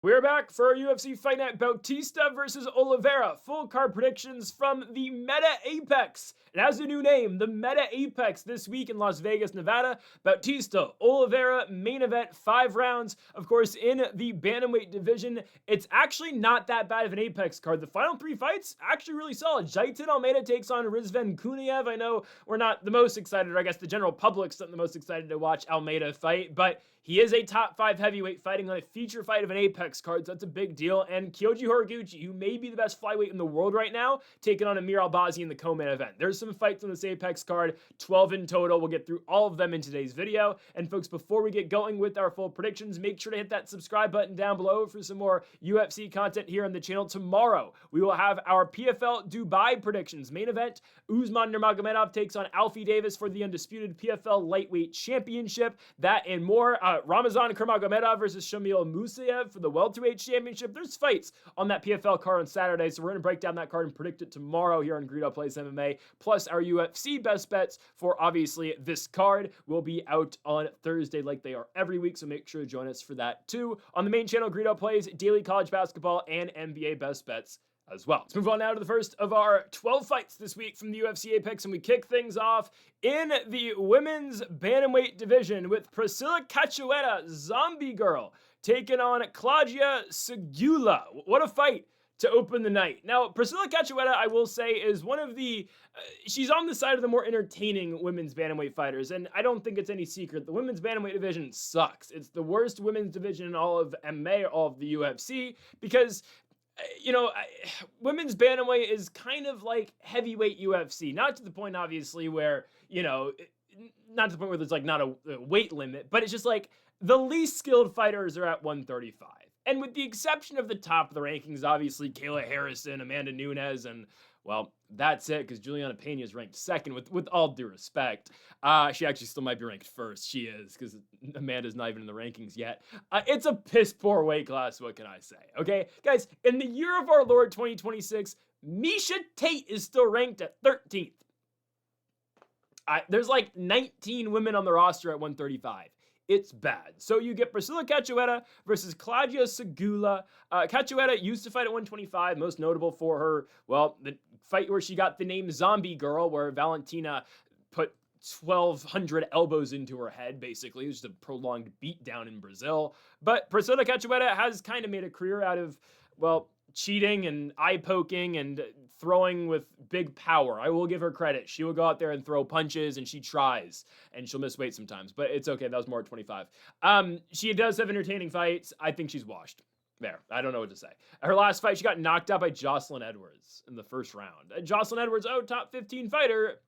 We're back for our UFC Fight Night Bautista versus Oliveira. Full card predictions from the Meta Apex. It has a new name, the Meta Apex, this week in Las Vegas, Nevada. Bautista, Oliveira, main event, 5 rounds. Of course, in the Bantamweight division, it's actually not that bad of an Apex card. The final 3 fights, actually really solid. Jailton Almeida takes on Rizvan Kuniev. I know we're not the most excited, or I guess the general public's not the most excited to watch Almeida fight, but he is a top 5 heavyweight fighting on a feature fight of an Apex card, so that's a big deal. And Kyoji Horiguchi, who may be the best flyweight in the world right now, taking on Amir Albazi in the co-main event. There's some fights on this Apex card, 12 in total. We'll get through all of them in today's video. And folks, before we get going with our full predictions, make sure to hit that subscribe button down below for some more UFC content here on the channel. Tomorrow, we will have our PFL Dubai predictions. Main event, Usman Nurmagomedov takes on Alfie Davis for the undisputed PFL Lightweight Championship. That and more. Ramazan Nurmagomedov versus Shamil Musayev for the Welterweight Championship. There's fights on that PFL card on Saturday, so we're going to break down that card and predict it tomorrow here on Greedo Plays MMA, plus our UFC best bets for, obviously, this card will be out on Thursday like they are every week, so make sure to join us for that too. On the main channel, Greedo Plays daily college basketball and NBA best bets as well. Let's move on now to the first of our 12 fights this week from the UFC Apex, and we kick things off in the women's bantamweight division with Priscilla Cachoeira, Zombie Girl, taking on Claudia Sygula. What a fight to open the night. Now, Priscilla Cachoeira, I will say, is one of the, she's on the side of the more entertaining women's bantamweight fighters, and I don't think it's any secret. The women's bantamweight division sucks. It's the worst women's division in all of MMA, all of the UFC, because women's bantamweight is kind of like heavyweight UFC. Not to the point, obviously, where, not to the point where there's like not a weight limit, but it's just like the least skilled fighters are at 135. And with the exception of the top of the rankings, obviously, Kayla Harrison, Amanda Nunes, and, well, that's it, because Juliana Pena is ranked second, with all due respect. She actually still might be ranked first. She is, because Amanda's not even in the rankings yet. It's a piss-poor weight class, what can I say, okay? Guys, in the year of our Lord 2026, Miesha Tate is still ranked at 13th. There's like 19 women on the roster at 135. It's bad. So you get Priscilla Cachoeira versus Claudia Sygula. Cachoeira used to fight at 125, most notable for her, well, the fight where she got the name Zombie Girl, where Valentina put 1,200 elbows into her head, basically. It was just a prolonged beatdown in Brazil. But Priscilla Cachoeira has kind of made a career out of, well, cheating and eye-poking and throwing with big power. I will give her credit. She will go out there and throw punches, and she tries, and she'll miss weight sometimes, but it's okay. That was more at 25. She does have entertaining fights. I think she's washed. There, I don't know what to say. Her last fight, she got knocked out by Jocelyn Edwards in the first round. Jocelyn Edwards, top 15 fighter,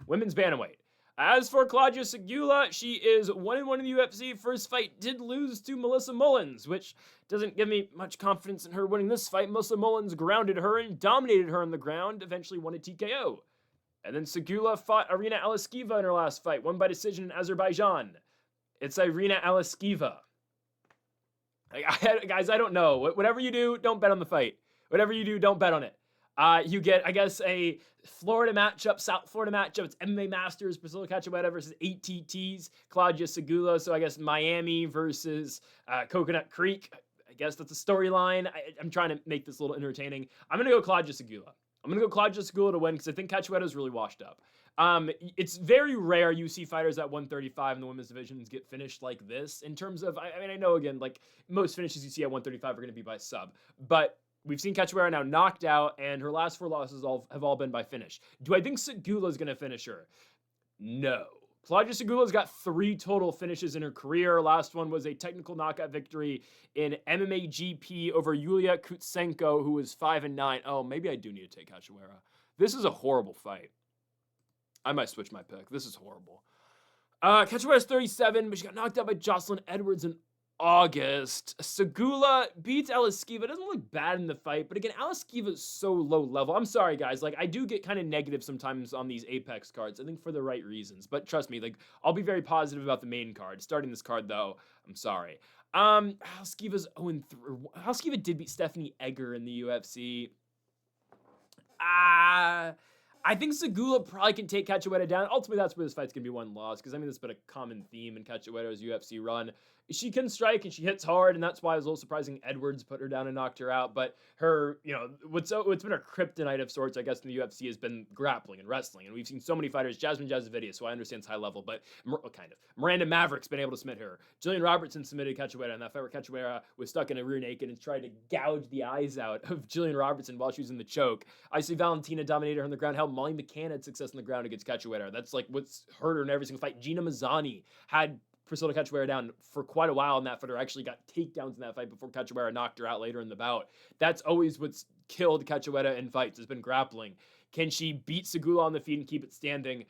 women's bantamweight. As for Claudia Sygula, she is 1-1 in the UFC. First fight did lose to Melissa Mullins, which doesn't give me much confidence in her winning this fight. Melissa Mullins grounded her and dominated her on the ground, eventually won a TKO. And then Sygula fought Irina Aleskeva in her last fight, won by decision in Azerbaijan. It's Irina Aleskeva. Guys, I don't know. Whatever you do, don't bet on the fight. Whatever you do, don't bet on it. You get, I guess, a Florida matchup, South Florida matchup. It's MMA Masters, Priscilla Cachoeira versus ATT's Claudia Sygula. So I guess Miami versus Coconut Creek. I guess that's a storyline. I'm trying to make this a little entertaining. I'm going to go Claudia Sygula. I'm going to go Claudia Sygula to win because I think Cachoeira is really washed up. It's very rare you see fighters at 135 in the women's divisions get finished like this. In terms of, I mean, I know, again, like most finishes you see at 135 are going to be by sub. But we've seen Cachoeira now knocked out, and her last 4 losses have all been by finish. Do I think Sygula is going to finish her? No. Claudia Sygula's got 3 total finishes in her career. Last one was a technical knockout victory in MMA GP over Yulia Kutsenko, who was 5-9. Oh, maybe I do need to take Cachoeira. This is a horrible fight. I might switch my pick. This is horrible. Cachoeira's 37, but she got knocked out by Jocelyn Edwards in August. Sygula beats Aleskeva. Doesn't look bad in the fight, but again, Aleskeva is so low level. I'm sorry, guys. Like, I do get kind of negative sometimes on these Apex cards. I think for the right reasons, but trust me, like, I'll be very positive about the main card. Starting this card, though, I'm sorry. Aleskeva's 0-3. Aleskeva did beat Stephanie Egger in the UFC. I think Sygula probably can take Cachoeira down. Ultimately, that's where this fight's going to be one loss, because, I mean, that's been a common theme in Cachoeira's UFC run. she can strike and she hits hard, and that's why it was a little surprising Edwards put her down and knocked her out. But her, what's been her kryptonite of sorts, I guess, in the UFC has been grappling and wrestling. And we've seen so many fighters, Jasmine Jasvidia, so I understand it's high level, but kind of. Miranda Maverick's been able to submit her. Jillian Robertson submitted Cachoeira in that fight where Cachoeira was stuck in a rear naked and tried to gouge the eyes out of Jillian Robertson while she was in the choke. I see Valentina dominated her on the ground. Hell, Molly McCann had success on the ground against Cachoeira. That's like what's hurt her in every single fight. Gina Mazzani had Priscilla Cachoeira down for quite a while in that fight, or actually got takedowns in that fight before Cachoeira knocked her out later in the bout. That's always what's killed Cachoeira in fights, has been grappling. Can she beat Sygula on the feet and keep it standing?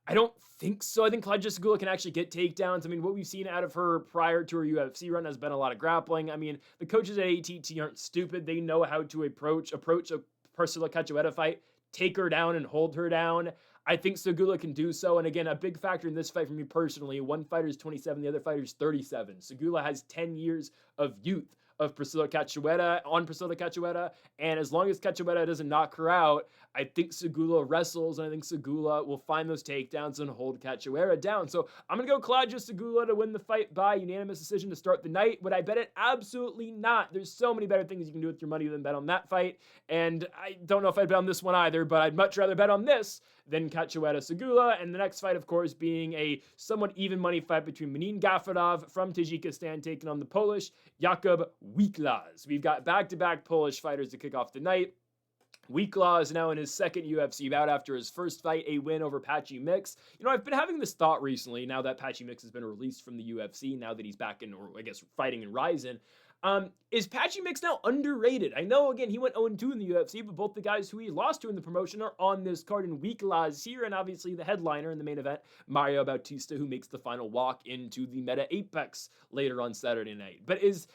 I don't think so. I think Claudia Sygula can actually get takedowns. I mean, what we've seen out of her prior to her UFC run has been a lot of grappling. I mean, the coaches at ATT aren't stupid. They know how to approach a Priscilla Cachoeira fight, take her down and hold her down. I think Sygula can do so. And again, a big factor in this fight for me personally, one fighter is 27, the other fighter is 37. Sygula has 10 years of youth of Priscilla Cachoeira, and as long as Cachoeira doesn't knock her out, I think Sygula wrestles, and I think Sygula will find those takedowns and hold Cachoeira down. So I'm going to go Claudia Sygula to win the fight by unanimous decision to start the night. Would I bet it? Absolutely not. There's so many better things you can do with your money than bet on that fight, and I don't know if I'd bet on this one either, but I'd much rather bet on this than Cachoeira Sygula. And the next fight, of course, being a somewhat even money fight between Manin Gafurov from Tajikistan taking on the Polish Jacob Wiklacz. We've got back-to-back Polish fighters to kick off the night. Wiklacz is now in his second UFC bout after his first fight, a win over Patchy Mix. I've been having this thought recently, now that Patchy Mix has been released from the UFC, now that he's back in, or I guess, fighting in Rizin. Is Patchy Mix now underrated? I know, again, he went 0-2 in the UFC, but both the guys who he lost to in the promotion are on this card, and Wiklacz here, and obviously the headliner in the main event, Mario Bautista, who makes the final walk into the Meta Apex later on Saturday night. But is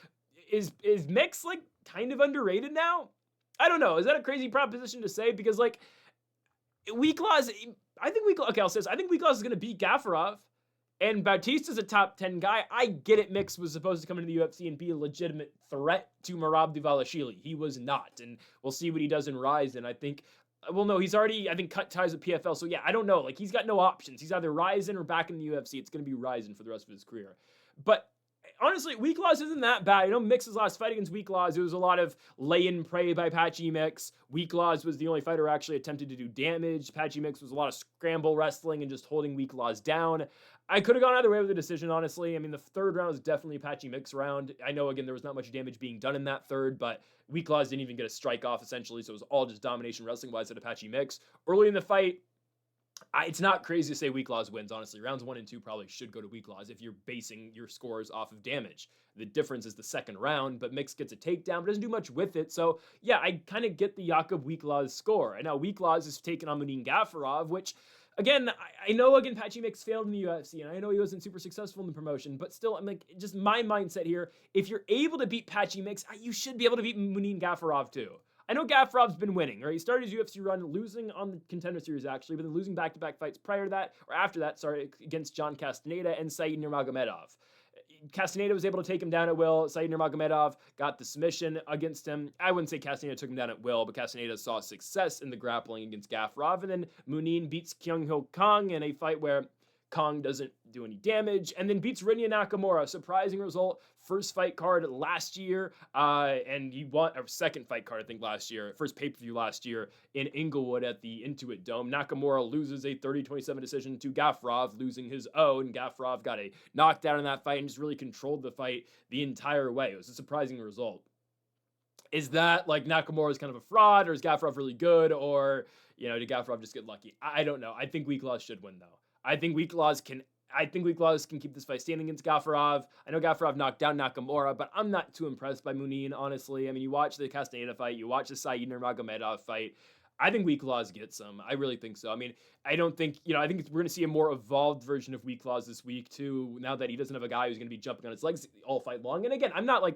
Mix, like, kind of underrated now? I don't know. Is that a crazy proposition to say? Because, like, Wiklacz, I think Wiklacz is going to beat Gafurov. And Bautista's a top 10 guy. I get it. Mix was supposed to come into the UFC and be a legitimate threat to Merab Dvalishvili. He was not. And we'll see what he does in Rizin. I think, well, no, he's already, cut ties with PFL. So, yeah, I don't know. Like, he's got no options. He's either Rizin or back in the UFC. It's going to be Rizin for the rest of his career. But honestly, Wiklacz isn't that bad. Mix's last fight against Wiklacz, it was a lot of lay and pray by Patchy Mix. Wiklacz was the only fighter who actually attempted to do damage. Patchy Mix was a lot of scramble wrestling and just holding Wiklacz down. I could have gone either way with the decision, honestly. I mean, the third round was definitely a Patchy Mix round. I know, again, there was not much damage being done in that third, but Wiklacz didn't even get a strike off, essentially, so it was all just domination wrestling-wise at a Patchy Mix. Early in the fight, it's not crazy to say Wiklacz wins, honestly. Rounds 1 and 2 probably should go to Wiklacz if you're basing your scores off of damage. The difference is the second round, but Mix gets a takedown, but doesn't do much with it. So, yeah, I kind of get the Jacob Wiklacz score. And now Wiklacz is taking on Manin Gafurov, which, again, I know, Patchy Mix failed in the UFC, and I know he wasn't super successful in the promotion, but still, I'm like, just my mindset here, if you're able to beat Patchy Mix, you should be able to beat Manin Gafurov, too. I know Gafurov's been winning, right? He started his UFC run losing on the Contender Series, actually, but then losing back-to-back fights prior to that, or after that, against John Castaneda and Said Nurmagomedov. Castaneda was able to take him down at will. Said Nurmagomedov got the submission against him. I wouldn't say Castaneda took him down at will, but Castaneda saw success in the grappling against Gafurov, and then Munin beats Kyung-Ho Kang in a fight where Kang doesn't do any damage, and then beats Rinya Nakamura. Surprising result. First fight card last year, and he won a second fight card, I think, last year. First pay-per-view last year in Inglewood at the Intuit Dome. Nakamura loses a 30-27 decision to Gafurov, losing his own. Gafurov got a knockdown in that fight and just really controlled the fight the entire way. It was a surprising result. Is that, like, Nakamura is kind of a fraud, or is Gafurov really good, or, did Gafurov just get lucky? I don't know. I think Wiklacz should win, though. I think Wiklacz can keep this fight standing against Gafurov. I know Gafurov knocked down Nakamura, but I'm not too impressed by Munin, honestly. I mean, you watch the Castaneda fight, you watch the Said Nurmagomedov fight. I think Wiklacz gets some. I really think so. I mean, I don't think, I think we're going to see a more evolved version of Wiklacz this week, too, now that he doesn't have a guy who's going to be jumping on his legs all fight long. And again, I'm not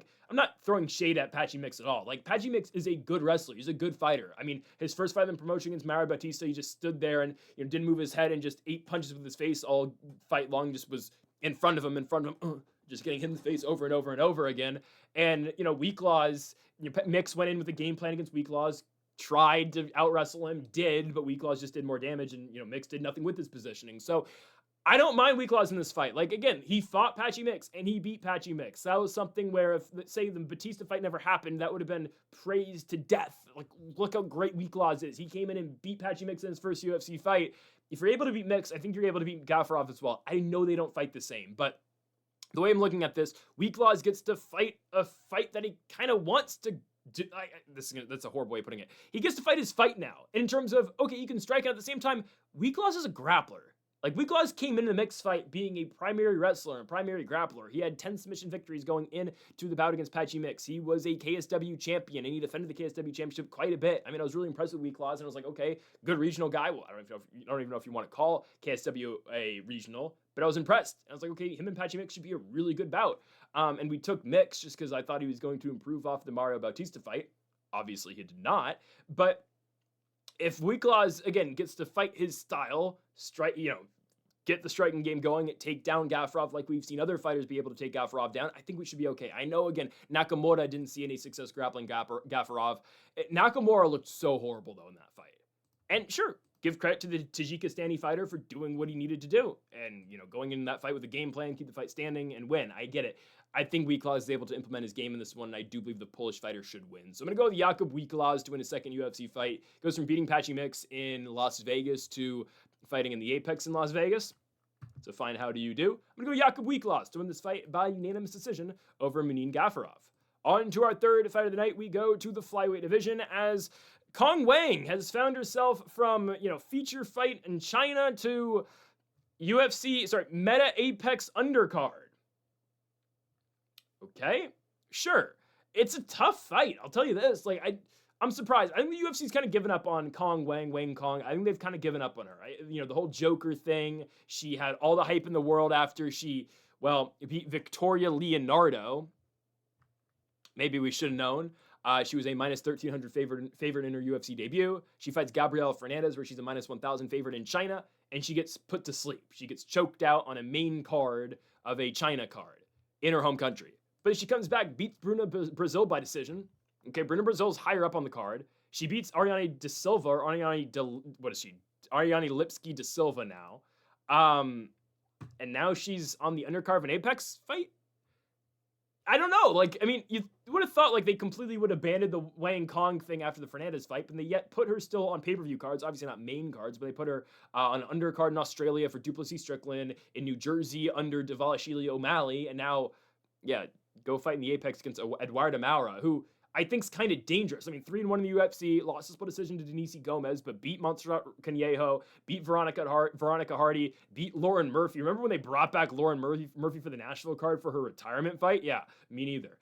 throwing shade at Patchy Mix at all. Like, Patchy Mix is a good wrestler. He's a good fighter. I mean, his first fight in promotion against Mario Bautista, he just stood there and, didn't move his head and just ate punches with his face all fight long, just was in front of him, just getting hit in the face over and over and over again. And, Wiklacz, Mix went in with a game plan against Wiklacz, tried to out-wrestle him, but Wiklacz just did more damage, and, Mix did nothing with his positioning. So I don't mind Wiklacz in this fight. Like, again, he fought Patchy Mix, and he beat Patchy Mix. That was something where if, let's say, the Bautista fight never happened, that would have been praised to death. Like, look how great Wiklacz is. He came in and beat Patchy Mix in his first UFC fight. If you're able to beat Mix, I think you're able to beat Gafurov as well. I know they don't fight the same, but the way I'm looking at this, Wiklacz gets to fight a fight that he kind of wants to do. That's a horrible way of putting it. He gets to fight his fight now. In terms of, okay, you can strike, and at the same time, Wiklacz is a grappler. Like, Wiklacz came into the mixed fight being a primary wrestler and primary grappler. He had 10 submission victories going into the bout against Patchy Mix. He was a KSW champion, and he defended the KSW championship quite a bit. I mean, I was really impressed with Wiklacz, and I was like, okay, good regional guy. Well, I don't even know if you want to call KSW a regional, but I was impressed. And I was like, okay, him and Patchy Mix should be a really good bout. And we took Mix just because I thought he was going to improve off the Mario Bautista fight. Obviously, he did not. But if Wiklacz, again, gets to fight his style, get the striking game going, take down Gafurov like we've seen other fighters be able to take Gafurov down, I think we should be okay. I know, again, Nakamura didn't see any success grappling Gafurov. Nakamura looked so horrible, though, in that fight. And sure, give credit to the Tajikistani fighter for doing what he needed to do. And, going into that fight with a game plan, keep the fight standing, and win. I get it. I think Wiklacz is able to implement his game in this one, and I do believe the Polish fighter should win. So I'm going to go with Jacoby Wiklacz to win his second UFC fight. Goes from beating Patchy Mix in Las Vegas to fighting in the Apex in Las Vegas. So fine, how do you do? I'm going to go Jacoby Wiklacz to win this fight by unanimous decision over Munin Gafurov. On to our third fight of the night, we go to the flyweight division as Kong Wang has found herself from, feature fight in China to Meta Apex undercard. Okay, sure. It's a tough fight, I'll tell you this. I'm surprised. I think the UFC's kind of given up on Wang Kong. I think they've kind of given up on her. The whole Joker thing. She had all the hype in the world after she, beat Victoria Leonardo. Maybe we should have known. She was a minus 1,300 favorite in her UFC debut. She fights Gabriela Fernandez, where she's a minus 1,000 favorite in China, and she gets put to sleep. She gets choked out on a main card of a China card in her home country. But she comes back, beats Bruna Brazil by decision. Okay, Bruna Brazil's higher up on the card. She beats Ariane De Silva, or Ariane Lipski De Silva now. And now she's on the undercard of an Apex fight? I don't know. You would have thought they completely would have abandoned the Wang Kong thing after the Fernandez fight, but they yet put her still on pay-per-view cards. Obviously not main cards, but they put her on an undercard in Australia for Duplessis Strickland, in New Jersey under Dvalishvili O'Malley, and now, go fight in the Apex against Eduardo Moura, who I think's kind of dangerous. 3-1 in the UFC, lost a split decision to Denise Gomez, but beat Montserrat Conejo, beat Veronica Hardy, beat Lauren Murphy. Remember when they brought back Lauren Murphy for the Nashville card for her retirement fight? Yeah, me neither.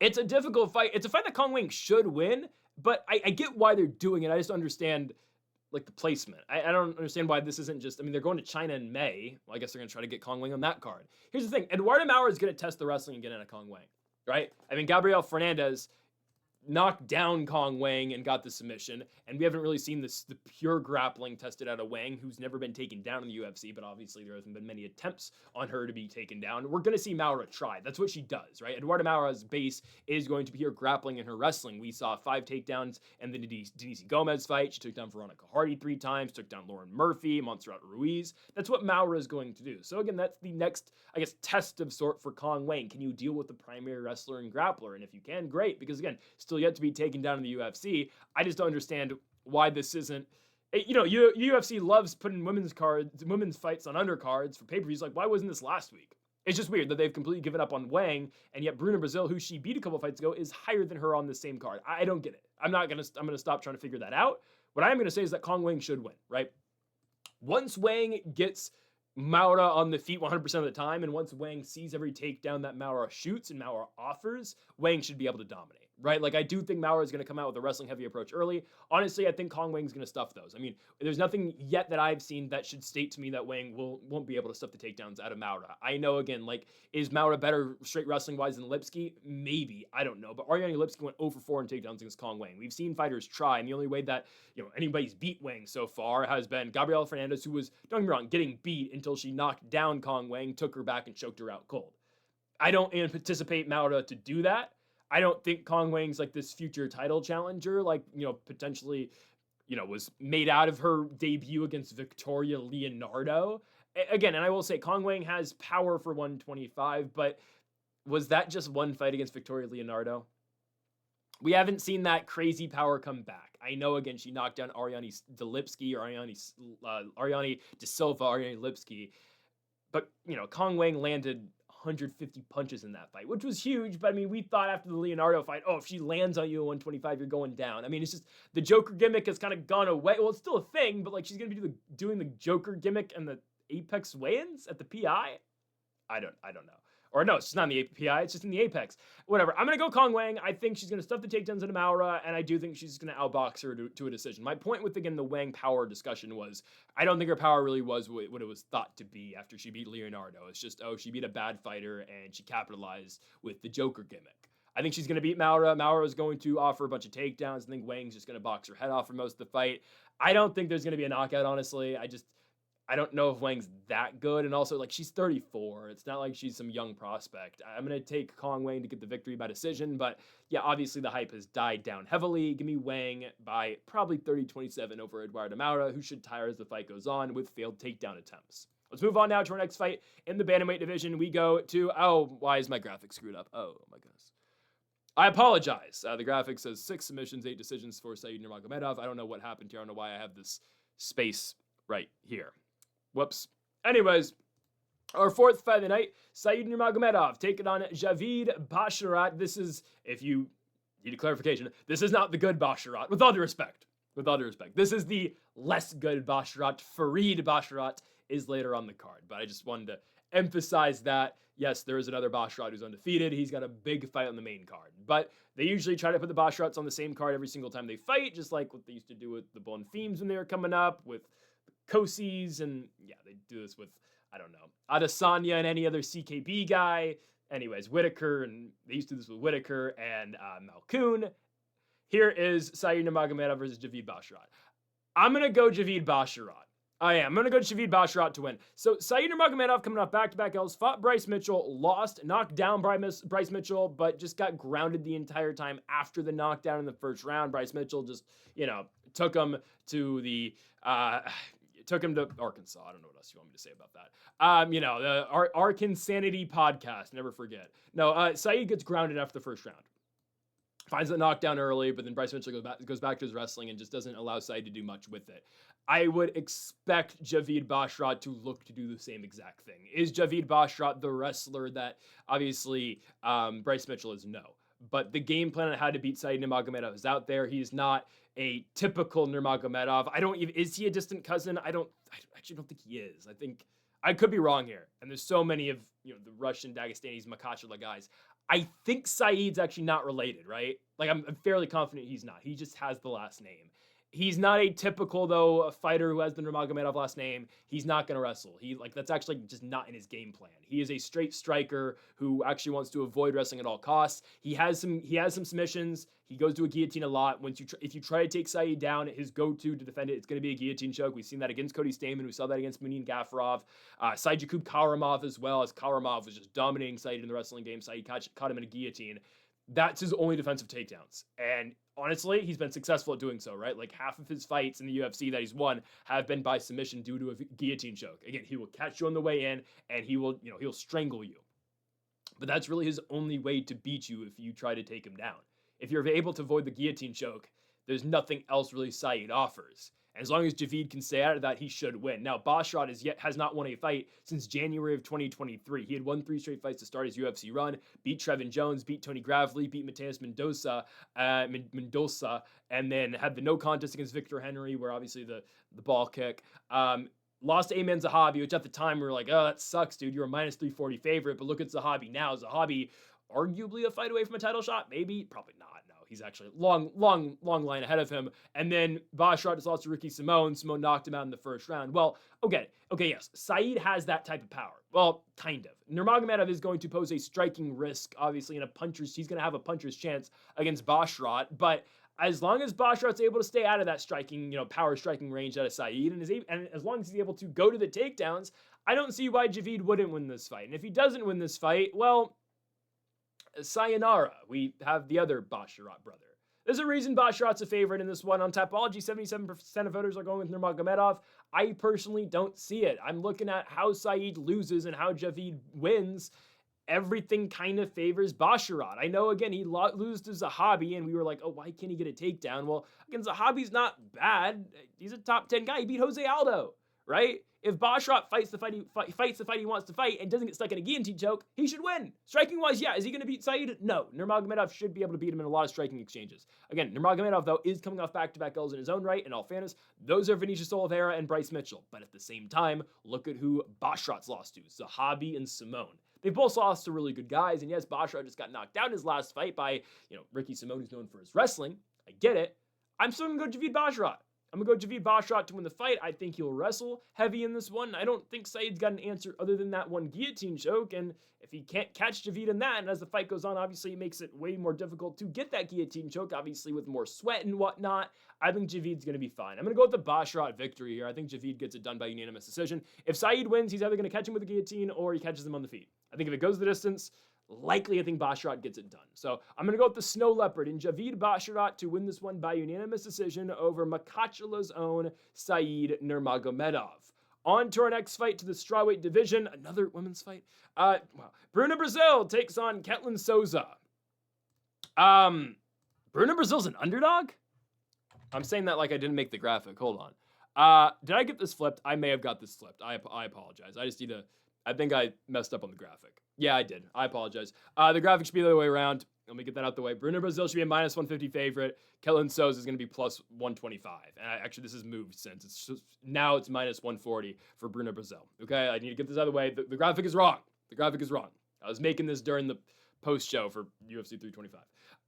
It's a difficult fight. It's a fight that Kong Wang should win, but I get why they're doing it. I just don't understand the placement. I don't understand why this isn't just, they're going to China in May. Well, I guess they're going to try to get Kong Wang on that card. Here's the thing. Eduardo Moura is going to test the wrestling and get in a Kong Wang. Right? Gabriel Fernandez knocked down Kong Wang and got the submission, and we haven't really seen the pure grappling tested out of Wang, who's never been taken down in the UFC, but obviously there hasn't been many attempts on her to be taken down. We're going to see Moura try. That's what she does, right? Eduardo Moura's base is going to be her grappling and her wrestling. We saw 5 takedowns in the Denise Gomez fight. She took down Veronica Hardy 3 times, took down Lauren Murphy, Montserrat Ruiz. That's what Moura is going to do. So again, that's the next, test of sort for Kong Wang. Can you deal with the primary wrestler and grappler? And if you can, great, because again, still yet to be taken down in the UFC. I just don't understand why this isn't. UFC loves putting women's fights on undercards for pay-per-views. Why wasn't this last week? It's just weird that they've completely given up on Wang, and yet Bruna Brazil, who she beat a couple fights ago, is higher than her on the same card. I don't get it. I'm gonna stop trying to figure that out. What I'm gonna say is that Kong Wang should win, right? Once Wang gets Moura on the feet 100% of the time, and once Wang sees every takedown that Moura shoots and Moura offers, Wang should be able to dominate, right? I do think Moura is going to come out with a wrestling-heavy approach early. Honestly, I think Kong Wang's going to stuff those. There's nothing yet that I've seen that should state to me that Wang won't be able to stuff the takedowns out of Moura. I know, again, is Moura better straight wrestling-wise than Lipski? Maybe. I don't know. But Ariane Lipski went 0-for-4 in takedowns against Kong Wang. We've seen fighters try, and the only way that anybody's beat Wang so far has been Gabriela Fernandez, who was, don't get me wrong, getting beat until she knocked down Kong Wang, took her back, and choked her out cold. I don't anticipate Moura to do that. I don't think Kong Wang's this future title challenger, potentially, was made out of her debut against Victoria Leonardo. Again, and I will say Kong Wang has power for 125, but was that just one fight against Victoria Leonardo? We haven't seen that crazy power come back. I know, again, she knocked down Ariane Lipski, or Ariane De Silva, Ariane Lipski. But, Kong Wang landed 150 punches in that fight, which was huge. But, I mean, we thought after the Leonardo fight, if she lands on you at 125, you're going down. I mean, it's just the Joker gimmick has kind of gone away. Well, it's still a thing, but, she's going to be doing the Joker gimmick and the Apex weigh-ins at the PI? I don't know. Or no, it's just not in the PI, it's just in the Apex. Whatever. I'm going to go Kong Wang. I think she's going to stuff the takedowns into Moura, and I do think she's going to outbox her to a decision. My point with, again, the Wang power discussion was, I don't think her power really was what it was thought to be after she beat Leonardo. It's just, she beat a bad fighter, and she capitalized with the Joker gimmick. I think she's going to beat Moura. Moura is going to offer a bunch of takedowns. I think Wang's just going to box her head off for most of the fight. I don't think there's going to be a knockout, honestly. I don't know if Wang's that good, and also, she's 34. It's not like she's some young prospect. I'm going to take Kong Wang to get the victory by decision, but yeah, obviously the hype has died down heavily. Give me Wang by probably 30-27 over Eduardo Moura, who should tire as the fight goes on with failed takedown attempts. Let's move on now to our next fight in the bantamweight division. We go to, why is my graphic screwed up? Oh my goodness. I apologize. The graphic says 6 submissions, 8 decisions for Said Nurmagomedov. I don't know what happened here. I don't know why I have this space right here. Whoops. Anyways, our fourth fight of the night, Said Nurmagomedov taking on Javid Basharat. This is, if you need a clarification, this is not the good Basharat, with all due respect. With all due respect. This is the less good Basharat. Farid Basharat is later on the card, but I just wanted to emphasize that. Yes, there is another Basharat who's undefeated. He's got a big fight on the main card, but they usually try to put the Basharats on the same card every single time they fight, just like what they used to do with the Bonfils when they were coming up, with Kosies, and yeah, they do this with, I don't know, Adesanya and any other CKB guy. Anyways, Whitaker, and they used to do this with Whitaker and Malkoun. Here is Said Nurmagomedov versus Javid Basharat. I'm going to go Javid Basharat. I am. I'm going to go Javid Basharat to win. So Said Nurmagomedov coming off back-to-back L's, fought Bryce Mitchell, lost, knocked down Bryce Mitchell, but just got grounded the entire time after the knockdown in the first round. Bryce Mitchell just, took him to the... took him to Arkansas. I don't know what else you want me to say about that. The Arkansanity podcast. Never forget. No, Said gets grounded after the first round. Finds the knockdown early, but then Bryce Mitchell goes back to his wrestling and just doesn't allow Said to do much with it. I would expect Javid Basharat to look to do the same exact thing. Is Javid Basharat the wrestler that obviously Bryce Mitchell is? No. But the game plan on how to beat Said Nurmagomedov is out there. He's not a typical Nurmagomedov. Is he a distant cousin? I actually don't think he is. I think I could be wrong here. And there's so many of, the Russian, Dagestanis, Makachala guys. I think Said's actually not related, right? I'm fairly confident he's not. He just has the last name. He's not a typical, though, a fighter who has the Nurmagomedov last name. He's not going to wrestle. That's actually just not in his game plan. He is a straight striker who actually wants to avoid wrestling at all costs. He has some submissions. He goes to a guillotine a lot. If you try to take Said down, his go-to to defend it's going to be a guillotine choke. We've seen that against Cody Stamann. We saw that against Munin Gafurov. Jacob Karamov as well, as Karamov was just dominating Said in the wrestling game. Said caught him in a guillotine. That's his only defensive takedowns. And honestly, he's been successful at doing so, right? Half of his fights in the UFC that he's won have been by submission due to a guillotine choke. Again, he will catch you on the way in, and he'll strangle you. But that's really his only way to beat you if you try to take him down. If you're able to avoid the guillotine choke, there's nothing else really Said offers. And as long as Javid can stay out of that, he should win. Now, Basharat has not won a fight since January of 2023. He had won 3 straight fights to start his UFC run, beat Trevin Jones, beat Tony Gravely, beat Mateus Mendoza, and then had the no contest against Victor Henry, where obviously the ball kick. Lost to Amen Zahabi, which at the time we were like, oh, that sucks, dude. You're a minus 340 favorite. But look at Zahabi now. Zahabi, arguably a fight away from a title shot? Maybe. Probably not. No, he's actually long line ahead of him. And then Basharat just lost to Ricky Simone. Simone knocked him out in the first round. Well, okay, yes. Said has that type of power. Well, kind of. Nurmagomedov is going to pose a striking risk, obviously, he's going to have a puncher's chance against Basharat. But as long as Basharat's able to stay out of that striking, power striking range out of Said, and as long as he's able to go to the takedowns, I don't see why Javid wouldn't win this fight. And if he doesn't win this fight, well, sayonara. We have the other Basharat brother. There's a reason Basharat's a favorite in this one. On Tapology, 77% of voters are going with Nurmagomedov. I personally don't see it. I'm looking at how Saeed loses and how Javid wins. Everything kind of favors Basharat. I know, again, he loses to Zahabi, and we were like, oh, why can't he get a takedown? Well, again, Zahabi's not bad. He's a top 10 guy. He beat Jose Aldo, right? If Basharat fights the fight he wants to fight and doesn't get stuck in a guillotine choke, he should win. Striking-wise, yeah. Is he going to beat Saeed? No. Nurmagomedov should be able to beat him in a lot of striking exchanges. Again, Nurmagomedov, though, is coming off back-to-back L's in his own right. In all fairness, those are Vinicius Oliveira and Bryce Mitchell. But at the same time, look at who Basharat's lost to. Zahabi and Simone. They both lost to really good guys, and yes, Basharat just got knocked out in his last fight by, Ricky Simone, who's known for his wrestling. I get it. I'm still going to go Javid Basharat. I'm going to go Javid Basharat to win the fight. I think he'll wrestle heavy in this one. I don't think Saeed's got an answer other than that one guillotine choke, and if he can't catch Javid in that, and as the fight goes on, obviously it makes it way more difficult to get that guillotine choke, obviously with more sweat and whatnot. I think Javid's going to be fine. I'm going to go with the Basharat victory here. I think Javid gets it done by unanimous decision. If Saeed wins, he's either going to catch him with a guillotine or he catches him on the feet. I think if it goes the distance, likely I think Basharat gets it done. So I'm going to go with the Snow Leopard and Javid Basharat to win this one by unanimous decision over Makhachkala's own Saeed Nurmagomedov. On to our next fight to the strawweight division, another women's fight. Bruna Brazil takes on Ketlin Souza. Bruna Brazil's an underdog? I'm saying that like I didn't make the graphic. Hold on. Did I get this flipped? I may have got this flipped. I apologize. I think I messed up on the graphic. Yeah, I did. I apologize. The graphic should be the other way around. Let me get that out the way. Bruna Brazil should be a minus 150 favorite. Ketlin Souza is going to be plus 125. And actually, this has moved since. Now it's minus 140 for Bruna Brazil. Okay, I need to get this out of the way. The graphic is wrong. The graphic is wrong. I was making this during the post-show for UFC 325.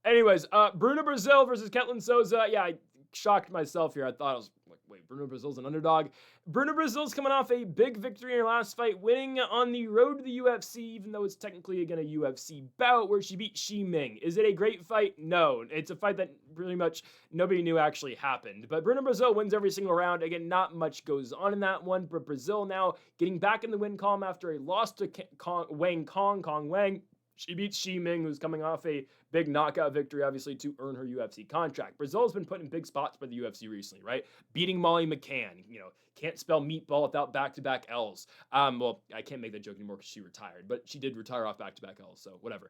Anyways, Bruna Brazil versus Ketlin Souza. Yeah, I shocked myself here. I thought I was like, wait, Bruna Brazil's an underdog. Bruna Brazil's coming off a big victory in her last fight, winning on the road to the UFC, even though it's technically, again, a UFC bout where she beat Shi Ming. Is it a great fight? No. It's a fight that pretty much nobody knew actually happened. But Bruna Brazil wins every single round. Again, not much goes on in that one, but Brazil now getting back in the win column after a loss to Kong Wang. She beats Shi Ming, who's coming off a big knockout victory, obviously, to earn her UFC contract. Brazil's been put in big spots by the UFC recently, right? Beating Molly McCann, can't spell meatball without back-to-back L's. Well, I can't make that joke anymore because she retired, but she did retire off back-to-back L's, so whatever.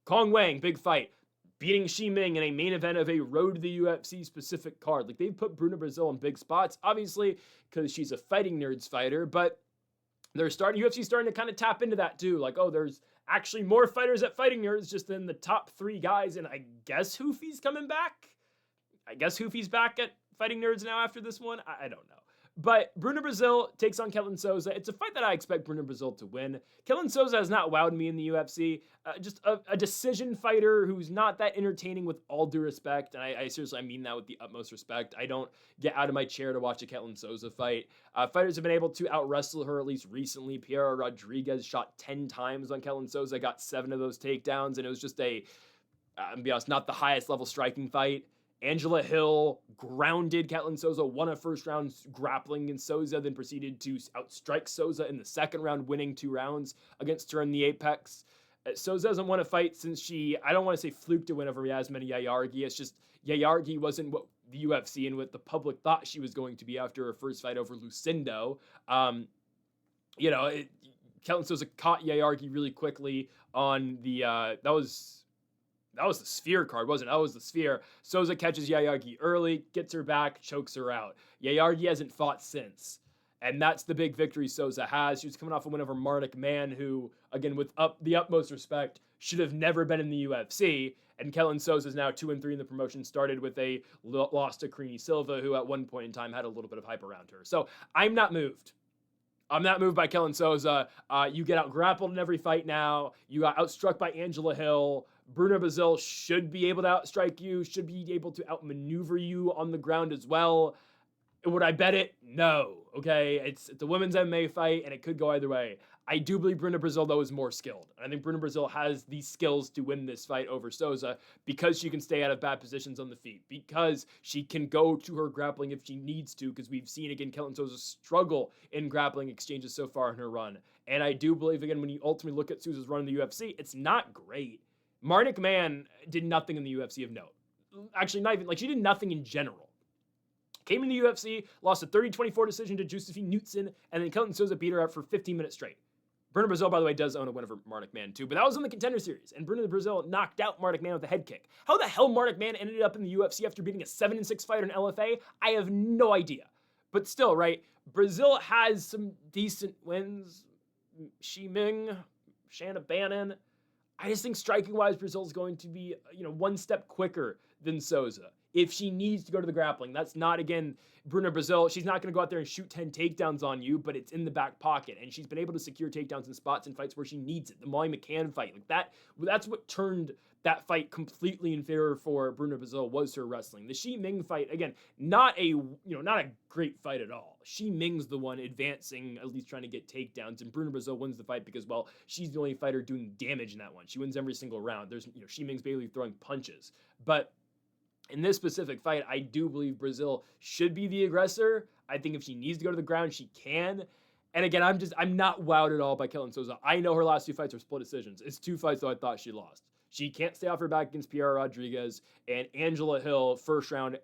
Kong Wang, big fight. Beating Shi Ming in a main event of a road to the UFC specific card. Like, they've put Bruna Brazil in big spots, obviously, because she's a Fighting Nerds fighter, but UFC's starting to kind of tap into that too. Like, oh, there's actually more fighters at Fighting Nerds just than the top 3 guys, and I guess Hoofy's coming back? I guess Hoofy's back at Fighting Nerds now after this one? I don't know. But Bruna Brazil takes on Ketlin Souza. It's a fight that I expect Bruna Brazil to win. Ketlin Souza has not wowed me in the UFC. Just a decision fighter who's not that entertaining with all due respect. And I seriously mean that with the utmost respect. I don't get out of my chair to watch a Ketlin Souza fight. Fighters have been able to out-wrestle her, at least recently. Piera Rodriguez shot 10 times on Ketlin Souza, got 7 of those takedowns, and it was just to be honest, not the highest level striking fight. Angela Hill grounded Ketlin Souza, won a first round grappling against Souza, then proceeded to outstrike Souza in the second round, winning 2 rounds against her in the Apex. Souza hasn't won a fight since I don't want to say fluked a win over Yasmin Yayargi. It's just Yayargi wasn't what the UFC and what the public thought she was going to be after her first fight over Lucindo. Ketlin Souza caught Yayargi really quickly on the, that was the Sphere card, wasn't it? That was the Sphere. Souza catches Yayargi early, gets her back, chokes her out. Yayargi hasn't fought since. And that's the big victory Souza has. She was coming off a win over Marnik Man, who, again, with the utmost respect, should have never been in the UFC. And Ketlin Souza is now 2-3 in the promotion, started with a loss to Creamy Silva, who at one point in time had a little bit of hype around her. So I'm not moved. I'm not moved by Ketlin Souza. You get out-grappled in every fight now. You got outstruck by Angela Hill. Bruna Brazil should be able to outstrike you, should be able to outmaneuver you on the ground as well. Would I bet it? No. Okay, it's a women's MMA fight, and it could go either way. I do believe Bruna Brazil, though, is more skilled. I think Bruna Brazil has the skills to win this fight over Souza because she can stay out of bad positions on the feet, because she can go to her grappling if she needs to, because we've seen, again, Ketlin Souza struggle in grappling exchanges so far in her run. And I do believe, again, when you ultimately look at Souza's run in the UFC, it's not great. Marnik Man did nothing in the UFC of note. actually not even, like, she did nothing in general. Came into the UFC, lost a 30-24 decision to Josephine Knudsen, and then Kelton Souza beat her up for 15 minutes straight. Bruna Brazil, by the way, does own a win over Marnik McMahon too, but that was in the Contender Series, and Bruna Brazil knocked out Marnik McMahon with a head kick. How the hell Marnik McMahon ended up in the UFC after beating a 7-6 fighter in LFA, I have no idea. But still, right, Brazil has some decent wins. Shi Ming, Shanna Bannon. I just think striking-wise, Brazil's going to be, one step quicker than Souza. If she needs to go to the grappling, that's not, again, Bruna Brazil. She's not going to go out there and shoot 10 takedowns on you, but it's in the back pocket. And she's been able to secure takedowns in spots and fights where she needs it. The Molly McCann fight, that's what turned that fight completely in favor for Bruna Brazil, was her wrestling. The Shi Ming fight, again, not a great fight at all. Shi Ming's the one advancing, at least trying to get takedowns, and Bruna Brazil wins the fight because, well, she's the only fighter doing damage in that one. She wins every single round. There's, Shi Ming's barely throwing punches. But in this specific fight, I do believe Brazil should be the aggressor. I think if she needs to go to the ground, she can. And again, I'm not wowed at all by Kelton Souza. I know her last 2 fights are split decisions. It's 2 fights, though, I thought she lost. She can't stay off her back against Piera Rodriguez, and Angela Hill, first round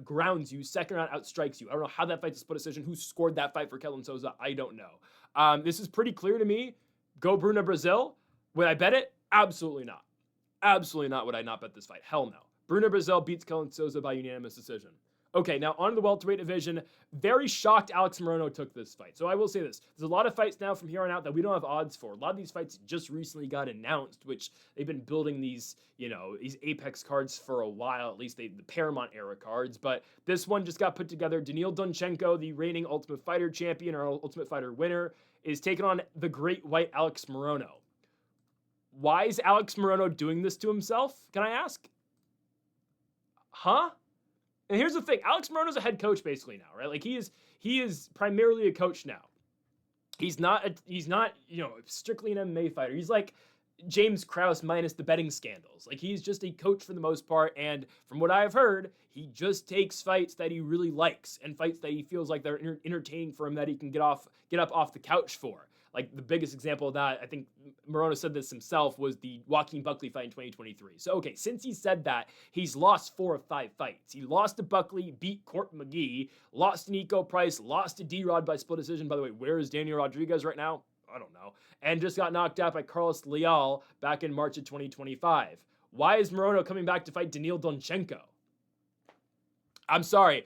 grounds you, second round outstrikes you. I don't know how that fight's a split decision. Who scored that fight for Kelton Souza? I don't know. This is pretty clear to me. Go Bruna Brazil. Would I bet it? Absolutely not. Absolutely not would I not bet this fight. Hell no. Bruna Brazil beats Kelton Souza by unanimous decision. Okay, now on to the welterweight division. Very shocked Alex Morono took this fight. So I will say this. There's a lot of fights now from here on out that we don't have odds for. A lot of these fights just recently got announced, which they've been building these, these Apex cards for a while, at least the Paramount era cards. But this one just got put together. Daniil Donchenko, the reigning Ultimate Fighter champion or Ultimate Fighter winner, is taking on the great white Alex Morono. Why is Alex Morono doing this to himself? Can I ask? Huh? And here's the thing, Alex Morono's a head coach basically now, right? Like he is primarily a coach now. He's not strictly an MMA fighter. He's like James Krause minus the betting scandals. Like he's just a coach for the most part, and from what I've heard, he just takes fights that he really likes and fights that he feels like they're entertaining for him, that he can get up off the couch for. Like the biggest example of that, I think Morono said this himself, was the Joaquin Buckley fight in 2023. So, okay, since he said that, he's lost 4 of 5 fights. He lost to Buckley, beat Court McGee, lost to Nico Price, lost to D-Rod by split decision. By the way, where is Daniel Rodriguez right now? I don't know. And just got knocked out by Carlos Leal back in March of 2025. Why is Morono coming back to fight Daniil Donchenko? I'm sorry.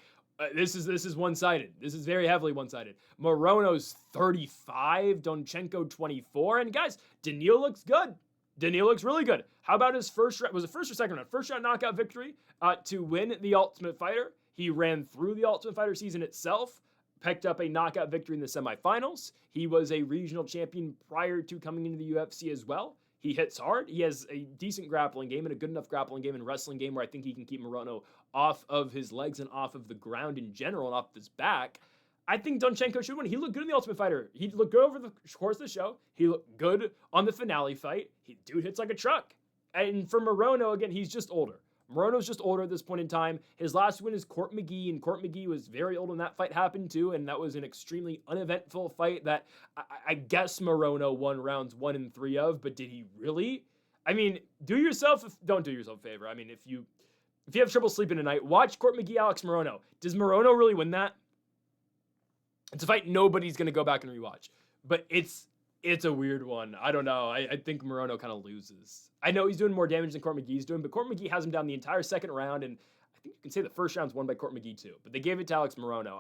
This is one-sided. This is very heavily one-sided. Morono's 35, Donchenko 24. And guys, Daniil looks good. Daniil looks really good. How about his first round? Was it first or second round? First round knockout victory to win the Ultimate Fighter. He ran through the Ultimate Fighter season itself, picked up a knockout victory in the semifinals. He was a regional champion prior to coming into the UFC as well. He hits hard. He has a decent grappling game and a good enough grappling game and wrestling game where I think he can keep Morono off of his legs and off of the ground in general and off his back. I think Donchenko should win. He looked good in the Ultimate Fighter. He looked good over the course of the show. He looked good on the finale fight. Dude hits like a truck. And for Morono, again, he's just older. Morono's just older at this point in time. His last win is Court McGee, and Court McGee was very old when that fight happened too, and that was an extremely uneventful fight that I guess Morono won rounds 1 and 3 of, but did he really? I mean, don't do yourself a favor. I mean, if you have trouble sleeping tonight, watch Court McGee, Alex Morono. Does Morono really win that? It's a fight nobody's going to go back and rewatch, but it's a weird one. I don't know. I think Morono kind of loses. I know he's doing more damage than Court McGee's doing, but Court McGee has him down the entire second round, and I think you can say the first round's won by Court McGee too, but they gave it to Alex Morono.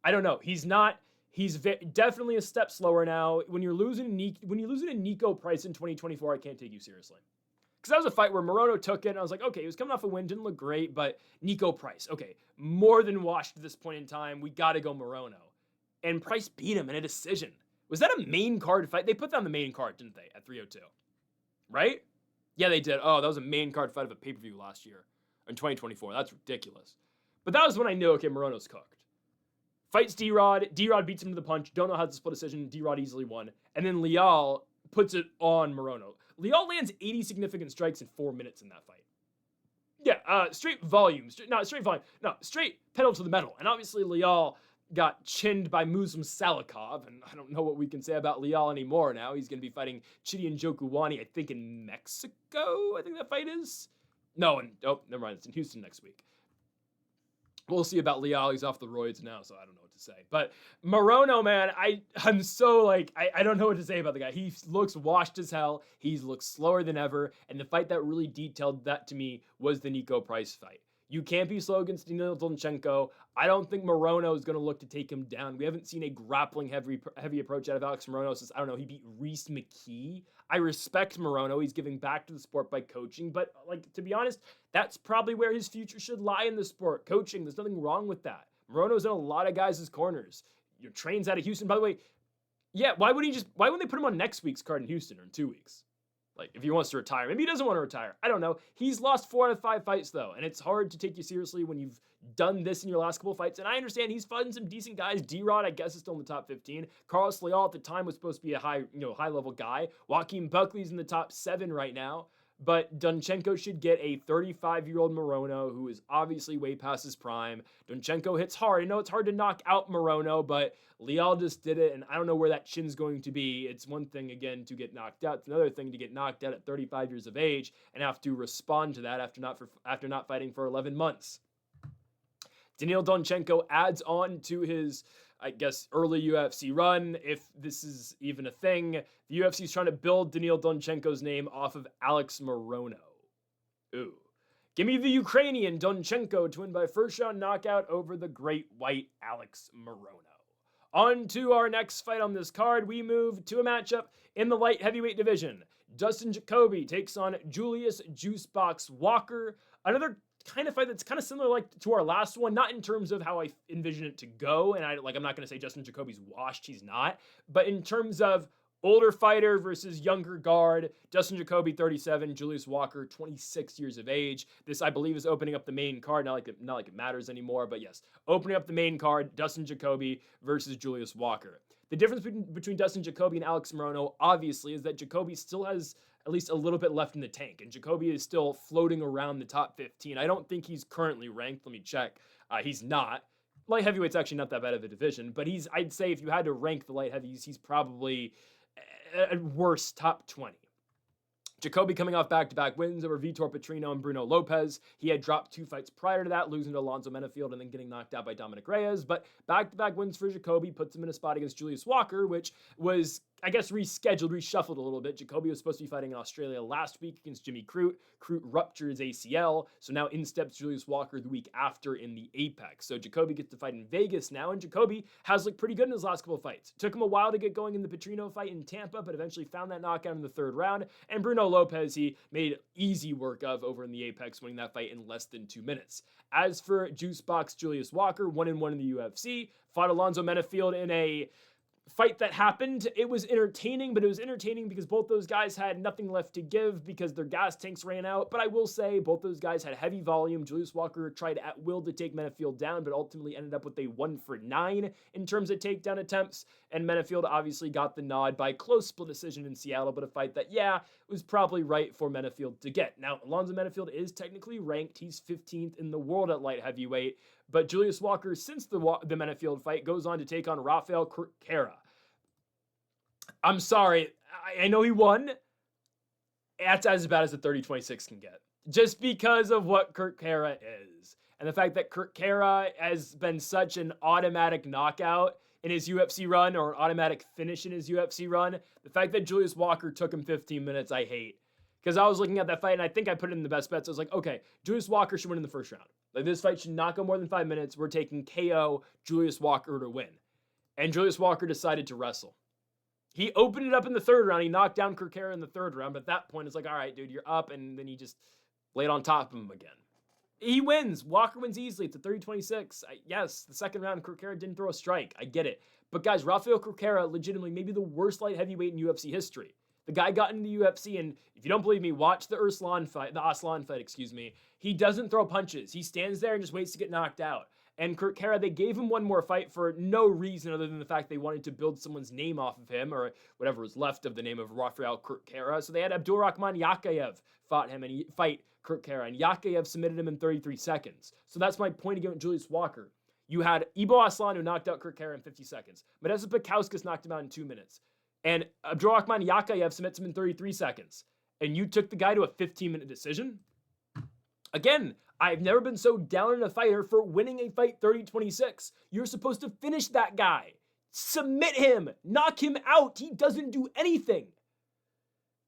I don't know. He's definitely a step slower now. When you're losing to Nico Price in 2024, I can't take you seriously. Because that was a fight where Morono took it, and I was like, okay, he was coming off a win, didn't look great, but Nico Price, okay, more than washed at this point in time. We got to go Morono. And Price beat him in a decision. Was that a main card fight? They put that on the main card, didn't they, at 302? Right? Yeah, they did. Oh, that was a main card fight of a pay-per-view last year in 2024. That's ridiculous. But that was when I knew, okay, Morono's cooked. Fights D-Rod. D-Rod beats him to the punch. Don't know how to split decision. D-Rod easily won. And then Leal puts it on Morono. Leal lands 80 significant strikes in 4 minutes in that fight. Yeah, straight volume. Straight pedal to the metal. And obviously Leal got chinned by Muslim Salikov, and I don't know what we can say about Leal anymore now. He's going to be fighting Chidi Njokuani, I think, in Mexico. I think that fight is. No, and oh, never mind. It's in Houston next week. We'll see about Leal. He's off the roids now, so I don't know what to say. But Morono, man, I'm so like, I don't know what to say about the guy. He looks washed as hell. He looks slower than ever. And the fight that really detailed that to me was the Nico Price fight. You can't be slow against Daniil Donchenko. I don't think Morono is going to look to take him down. We haven't seen a grappling heavy approach out of Alex Morono since, I don't know, he beat Reese McKee. I respect Morono. He's giving back to the sport by coaching. But, like, to be honest, that's probably where his future should lie in the sport. Coaching, there's nothing wrong with that. Morono's in a lot of guys' corners. Your trains out of Houston. By the way, yeah, why wouldn't they put him on next week's card in Houston or in 2 weeks? Like, if he wants to retire. Maybe he doesn't want to retire. I don't know. He's lost 4 out of 5 fights, though, and it's hard to take you seriously when you've done this in your last couple of fights. And I understand he's fighting some decent guys. D-Rod, I guess, is still in the top 15. Carlos Leal at the time was supposed to be a high-level guy. Joaquin Buckley's in the top 7 right now. But Donchenko should get a 35-year-old Morono who is obviously way past his prime. Donchenko hits hard. I know it's hard to knock out Morono, but Leal just did it, and I don't know where that chin's going to be. It's one thing, again, to get knocked out. It's another thing to get knocked out at 35 years of age and have to respond to that after not fighting for 11 months. Daniil Donchenko adds on to his, I guess, early UFC run, if this is even a thing. The UFC is trying to build Daniil Donchenko's name off of Alex Morono. Ooh. Give me the Ukrainian Donchenko to win by first-round knockout over the great white Alex Morono. On to our next fight on this card. We move to a matchup in the light heavyweight division. Dustin Jacoby takes on Julius Juicebox Walker. Another kind of fight that's kind of similar like to our last one, not in terms of how I envision it to go, and I'm not going to say Justin Jacoby's washed, he's not, but in terms of older fighter versus younger guard. Dustin Jacoby, 37, Julius Walker, 26 years of age. This, I believe, is opening up the main card, not like it matters anymore, but yes, opening up the main card, Dustin Jacoby versus Julius Walker. The difference between Dustin Jacoby and Alex Morono, obviously, is that Jacoby still has at least a little bit left in the tank, and Jacoby is still floating around the top 15. I don't think he's currently ranked. Let me check. He's not. Light heavyweight's actually not that bad of a division, but I'd say if you had to rank the light heavies, he's probably at worst top 20. Jacoby coming off back-to-back wins over Vitor Petrino and Bruno Lopez. He had dropped 2 fights prior to that, losing to Alonzo Menafield and then getting knocked out by Dominic Reyes. But back-to-back wins for Jacoby puts him in a spot against Julius Walker, which was, I guess, reshuffled a little bit. Jacoby was supposed to be fighting in Australia last week against Jimmy Crute. Crute ruptured his ACL, so now in steps Julius Walker the week after in the Apex. So Jacoby gets to fight in Vegas now, and Jacoby has looked pretty good in his last couple of fights. Took him a while to get going in the Petrino fight in Tampa, but eventually found that knockout in the 3rd round. And Bruno Lopez, he made easy work of over in the Apex, winning that fight in less than 2 minutes. As for Juicebox Julius Walker, 1-1 in the UFC, fought Alonzo Menafield in a fight that happened. It was entertaining, but it was entertaining because both those guys had nothing left to give because their gas tanks ran out. But I will say both those guys had heavy volume. Julius Walker tried at will to take Menafield down, but ultimately ended up with a 1-for-9 in terms of takedown attempts. And Menafield obviously got the nod by close split decision in Seattle, but a fight that, yeah, was probably right for Menafield to get. Now, Alonzo Menafield is technically ranked. He's 15th in the world at light heavyweight. But Julius Walker, since the Menafield fight, goes on to take on Rafael Corquera. I'm sorry. I know he won. That's as bad as the 30-26 can get. Just because of what Corquera is. And the fact that Corquera has been such an automatic knockout in his UFC run, or an automatic finish in his UFC run. The fact that Julius Walker took him 15 minutes, I hate. Because I was looking at that fight, and I think I put it in the best bets. I was like, okay, Julius Walker should win in the 1st round. Like, this fight should not go more than 5 minutes. We're taking KO Julius Walker to win. And Julius Walker decided to wrestle. He opened it up in the 3rd round. He knocked down Corquera in the 3rd round. But at that point, it's like, all right, dude, you're up. And then he just laid on top of him again. He wins. Walker wins easily. It's a 30-26. Yes, the 2nd round, Corquera didn't throw a strike. I get it. But guys, Rafael Corquera, legitimately maybe the worst light heavyweight in UFC history. The guy got into the UFC, and if you don't believe me, watch the Aslan fight, He doesn't throw punches. He stands there and just waits to get knocked out. And Corquera, they gave him one more fight for no reason other than the fact they wanted to build someone's name off of him, or whatever was left of the name of Rafael Corquera. So they had Abdulrahman Yakayev fight Corquera, and Yakayev submitted him in 33 seconds. So that's my point against Julius Walker. You had Ibo Aslan, who knocked out Corquera in 50 seconds. Modestas Bukauskas knocked him out in 2 minutes. And Abdulrahman Yakayev submits him in 33 seconds. And you took the guy to a 15-minute decision? Again, I've never been so down on a fighter for winning a fight 30-26. You're supposed to finish that guy. Submit him. Knock him out. He doesn't do anything.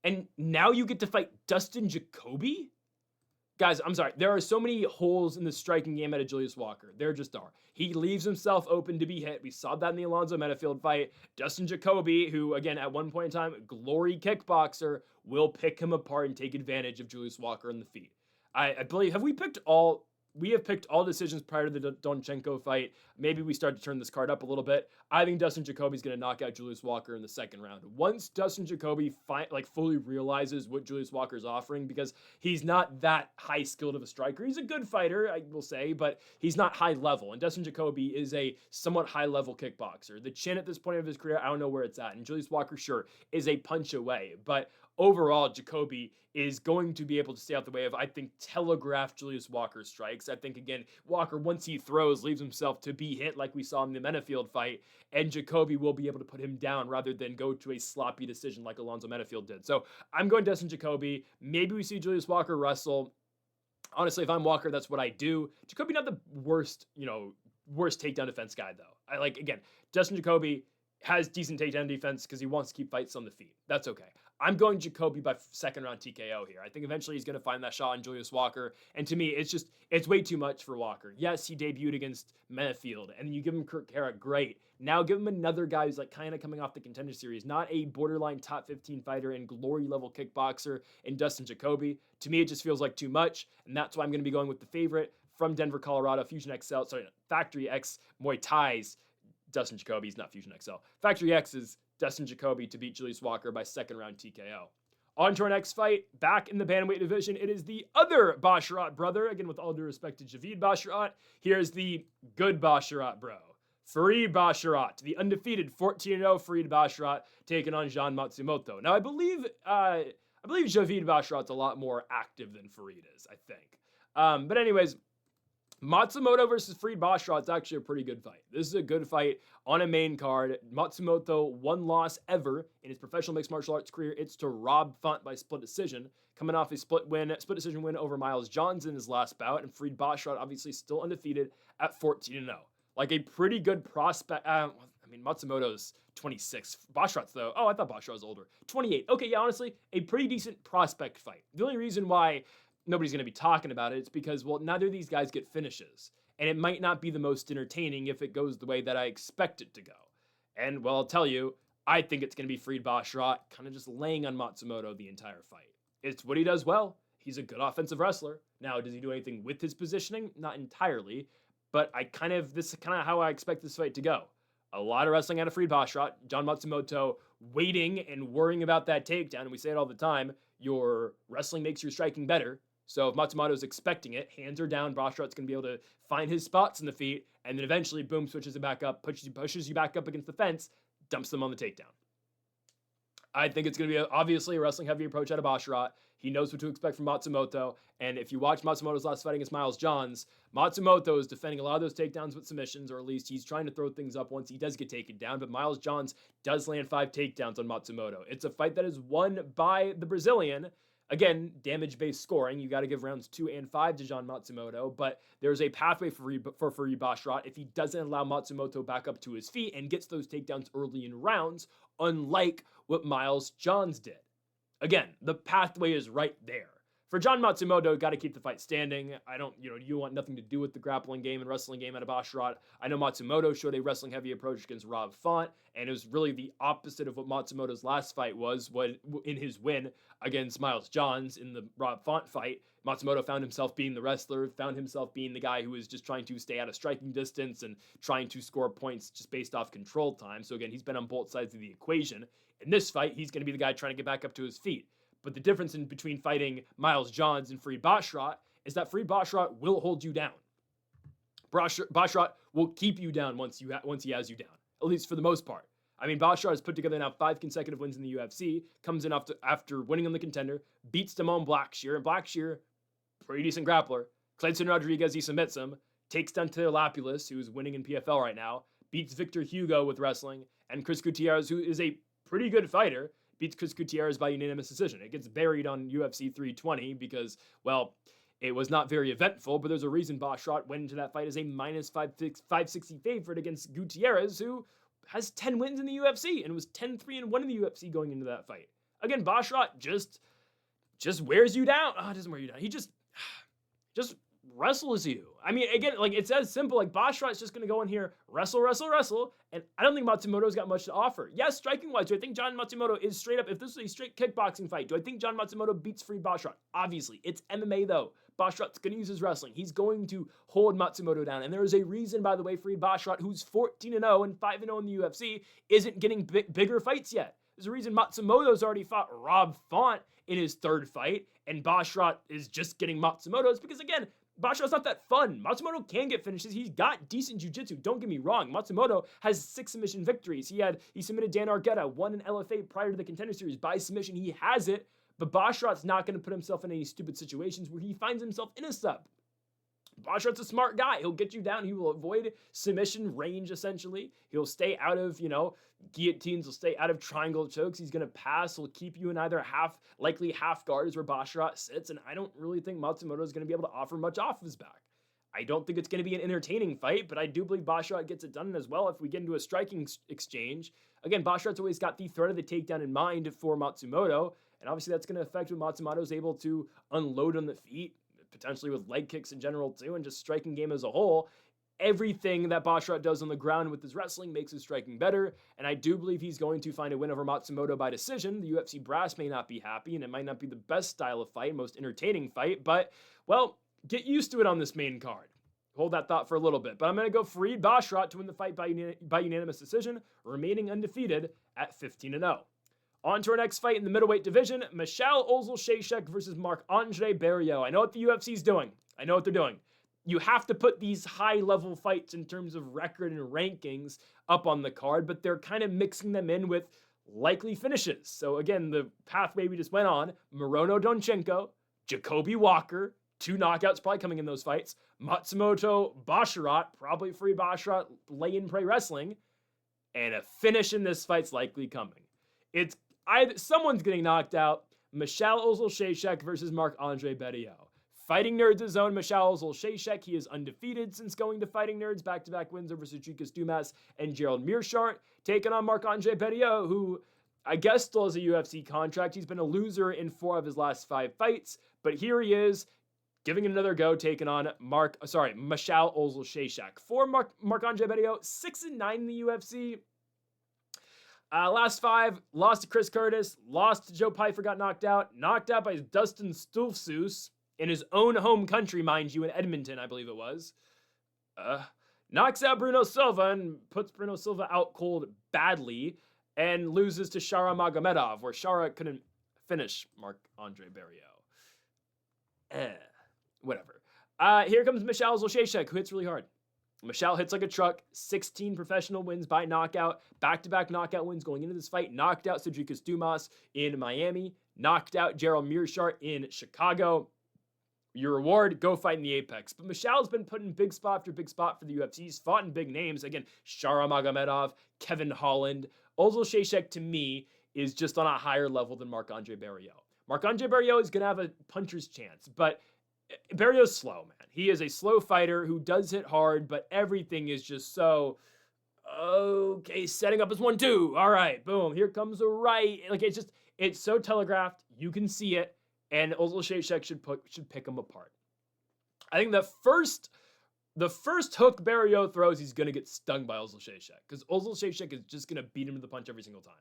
And now you get to fight Dustin Jacoby? Guys, I'm sorry. There are so many holes in the striking game out of Julius Walker. There just are. He leaves himself open to be hit. We saw that in the Alonzo Metafield fight. Dustin Jacoby, who, again, at one point in time, glory kickboxer, will pick him apart and take advantage of Julius Walker in the feet. I believe, we have picked all decisions prior to the Donchenko fight. Maybe we start to turn this card up a little bit. I think Dustin Jacoby's going to knock out Julius Walker in the second round. Once Dustin Jacoby fully realizes what Julius Walker's offering, because he's not that high skilled of a striker. He's a good fighter, I will say, but he's not high level. And Dustin Jacoby is a somewhat high level kickboxer. The chin at this point of his career, I don't know where it's at. And Julius Walker, sure, is a punch away. But overall, Jacoby is going to be able to stay out the way of, I think, telegraph Julius Walker strikes. I think, again, Walker, once he throws, leaves himself to be hit like we saw in the Metafield fight, and Jacoby will be able to put him down rather than go to a sloppy decision like Alonzo Metafield did. So I'm going Dustin Jacoby. Maybe we see Julius Walker wrestle. Honestly, if I'm Walker, that's what I do. Jacoby not the worst takedown defense guy, though. Again, Dustin Jacoby has decent takedown defense because he wants to keep fights on the feet. That's okay. I'm going Jacoby by second round TKO here. I think eventually he's going to find that shot on Julius Walker. And to me, it's way too much for Walker. Yes, he debuted against Metafield, and you give him Kurt Carrot, great. Now give him another guy who's kind of coming off the Contender Series, not a borderline top 15 fighter and glory level kickboxer in Dustin Jacoby. To me, it just feels like too much, and that's why I'm going to be going with the favorite from Denver, Colorado, Factory X Muay Thai's Dustin Jacoby. He's not Fusion XL. Factory X's Dustin Jacoby to beat Julius Walker by second round TKO. On to our next fight, back in the bantamweight division, it is the other Basharat brother. Again, with all due respect to Javid Basharat, here's the good Basharat bro, Farid Basharat, the undefeated 14-0 Farid Basharat, taking on Jean Matsumoto. Now, I believe Javid Basharat's a lot more active than Farid is, I think. But anyways, Matsumoto versus Farid Basharat is actually a pretty good fight. This is a good fight on a main card. Matsumoto, one loss ever in his professional mixed martial arts career. It's to Rob Font by split decision, coming off a split decision win over Miles Johnson in his last bout. And Farid Basharat obviously still undefeated at 14-0. Like a pretty good prospect. Matsumoto's 26. Basharat's though. Oh, I thought Basharat was older. 28. Okay, yeah, honestly, a pretty decent prospect fight. The only reason why nobody's going to be talking about it, it's because, well, neither of these guys get finishes. And it might not be the most entertaining if it goes the way that I expect it to go. And, well, I'll tell you, I think it's going to be Farid Basharat kind of just laying on Matsumoto the entire fight. It's what he does well. He's a good offensive wrestler. Now, does he do anything with his positioning? Not entirely. But this is kind of how I expect this fight to go. A lot of wrestling out of Farid Basharat. John Matsumoto waiting and worrying about that takedown. And we say it all the time. Your wrestling makes your striking better. So if Matsumoto's expecting it, hands are down, Basharat's going to be able to find his spots in the feet, and then eventually, boom, switches it back up, pushes you back up against the fence, dumps them on the takedown. I think it's going to be obviously a wrestling-heavy approach out of Basharat. He knows what to expect from Matsumoto, and if you watch Matsumoto's last fight against Miles Johns, Matsumoto is defending a lot of those takedowns with submissions, or at least he's trying to throw things up once he does get taken down, but Miles Johns does land 5 takedowns on Matsumoto. It's a fight that is won by the Brazilian. Again, damage-based scoring. You got to give rounds 2 and 5 to Jean Matsumoto, but there's a pathway for Farid Basharat if he doesn't allow Matsumoto back up to his feet and gets those takedowns early in rounds, unlike what Miles Johns did. Again, the pathway is right there. For John Matsumoto, got to keep the fight standing. You want nothing to do with the grappling game and wrestling game out of Basharat. I know Matsumoto showed a wrestling-heavy approach against Rob Font, and it was really the opposite of what Matsumoto's last fight was in his win against Miles Johns in the Rob Font fight. Matsumoto found himself being the wrestler, found himself being the guy who was just trying to stay out of striking distance and trying to score points just based off control time. So again, he's been on both sides of the equation. In this fight, he's going to be the guy trying to get back up to his feet. But the difference between fighting Miles Johns and Farid Basharat is that Farid Basharat will hold you down. Basharat will keep you down once he has you down, at least for the most part. I mean, Basharat has put together now 5 consecutive wins in the UFC, comes in after winning on the Contender, beats Damon Blackshear, and Blackshear, pretty decent grappler. Clayton Rodriguez, he submits him, takes down Taylor Lapulus, who's winning in PFL right now, beats Victor Hugo with wrestling, and Chris Gutierrez, who is a pretty good fighter, beats Chris Gutierrez by unanimous decision. It gets buried on UFC 320 because, well, It was not very eventful, but there's a reason Basharat went into that fight as a minus 560 favorite against Gutierrez, who has 10 wins in the UFC and was 10-3-1 in the UFC going into that fight. Again, Basharat just wears you down. Oh, it doesn't wear you down. He just wrestles you. I mean, again, like, it's as simple. Like, Basharat's just going to go in here, wrestle, and I don't think Matsumoto's got much to offer. Yes, striking-wise, do I think John Matsumoto is straight up, if this is a straight kickboxing fight, do I think John Matsumoto beats Farid Basharat? Obviously. It's MMA, though. Basharat's going to use his wrestling. He's going to hold Matsumoto down. And there is a reason, by the way, Farid Basharat, who's 14-0 and 5-0 in the UFC, isn't getting bigger fights yet. There's a reason Matsumoto's already fought Rob Font in his third fight, and Basharat is just getting Matsumoto's because, again, Basharat's not that fun. Matsumoto can get finishes. He's got decent jiu-jitsu. Don't get me wrong. Matsumoto has 6 submission victories. He submitted Dan Argueta, won an LFA prior to the Contender Series by submission. He has it, but Basharat's not going to put himself in any stupid situations where he finds himself in a sub. Basharat's a smart guy. He'll get you down. He will avoid submission range, essentially. He'll stay out of, guillotines. He'll stay out of triangle chokes. He's going to pass. He'll keep you in either likely half guard is where Basharat sits, and I don't really think Matsumoto is going to be able to offer much off his back. I don't think it's going to be an entertaining fight, but I do believe Basharat gets it done as well if we get into a striking exchange. Again, Basharat's always got the threat of the takedown in mind for Matsumoto, and obviously that's going to affect what Matsumoto's able to unload on the feet, potentially with leg kicks in general too, and just striking game as a whole. Everything that Basharat does on the ground with his wrestling makes his striking better, and I do believe he's going to find a win over Matsumoto by decision. The UFC brass may not be happy, and it might not be the best style of fight, most entertaining fight, but, well, get used to it on this main card. Hold that thought for a little bit, but I'm going to go Farid Basharat to win the fight by unanimous decision, remaining undefeated at 15-0. On to our next fight in the middleweight division, Michal Oleksiejczuk versus Marc-Andre Barriault. I know what the UFC's doing. I know what they're doing. You have to put these high-level fights in terms of record and rankings up on the card, but they're kind of mixing them in with likely finishes. So again, the pathway we just went on, Morono Donchenko, Jacoby Walker, 2 knockouts probably coming in those fights, Matsumoto Basharat, probably Farid Basharat, lay-and-pray wrestling, and a finish in this fight's likely coming. Someone's getting knocked out. Michal Oleksiejczuk versus Marc-Andre Barriault. Fighting Nerds' own Michal Oleksiejczuk. He is undefeated since going to Fighting Nerds. Back-to-back wins over Sygula Dumas and Gerald Mearshart. Taking on Marc-Andre Barriault, who I guess still has a UFC contract. He's been a loser in 4 of his last 5 fights. But here he is, giving it another go, taking on Michal Oleksiejczuk. For Marc-Andre Barriault, 6-9 in the UFC. Last 5, lost to Chris Curtis, lost to Joe Pyfer, got knocked out by Dustin Stoltzfus in his own home country, mind you, in Edmonton, I believe it was. Knocks out Bruno Silva and puts Bruno Silva out cold badly and loses to Shara Magomedov, where Shara couldn't finish Marc-Andre Barriault. Whatever. Here comes Michal Oleksiejczuk, who hits really hard. Michal hits like a truck, 16 professional wins by knockout, back-to-back knockout wins going into this fight, knocked out Sygula Dumas in Miami, knocked out Gerald Mearshart in Chicago. Your reward, go fight in the Apex. But Michal's been put in big spot after big spot for the UFC. He's fought in big names. Again, Shara Magomedov, Kevin Holland. Oleksiejczuk, to me, is just on a higher level than Marc-Andre Barriault. Marc-Andre Barriault is going to have a puncher's chance, but Barriault's slow, man. He is a slow fighter who does hit hard, but everything is just so, okay, setting up as 1-2. All right, boom, here comes a right. Like, it's so telegraphed. You can see it, and Oleksiejczuk should pick him apart. I think the first hook Barriault throws, he's going to get stung by Oleksiejczuk, because Oleksiejczuk is just going to beat him to the punch every single time.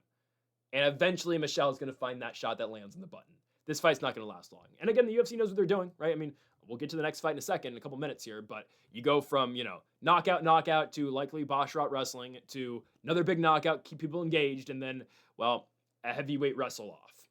And eventually, Michal is going to find that shot that lands on the button. This fight's not going to last long. And again, the UFC knows what they're doing, right? I mean, we'll get to the next fight in a second, in a couple minutes here, but you go from, knockout to likely Basharat wrestling to another big knockout, keep people engaged, and then, well, a heavyweight wrestle off.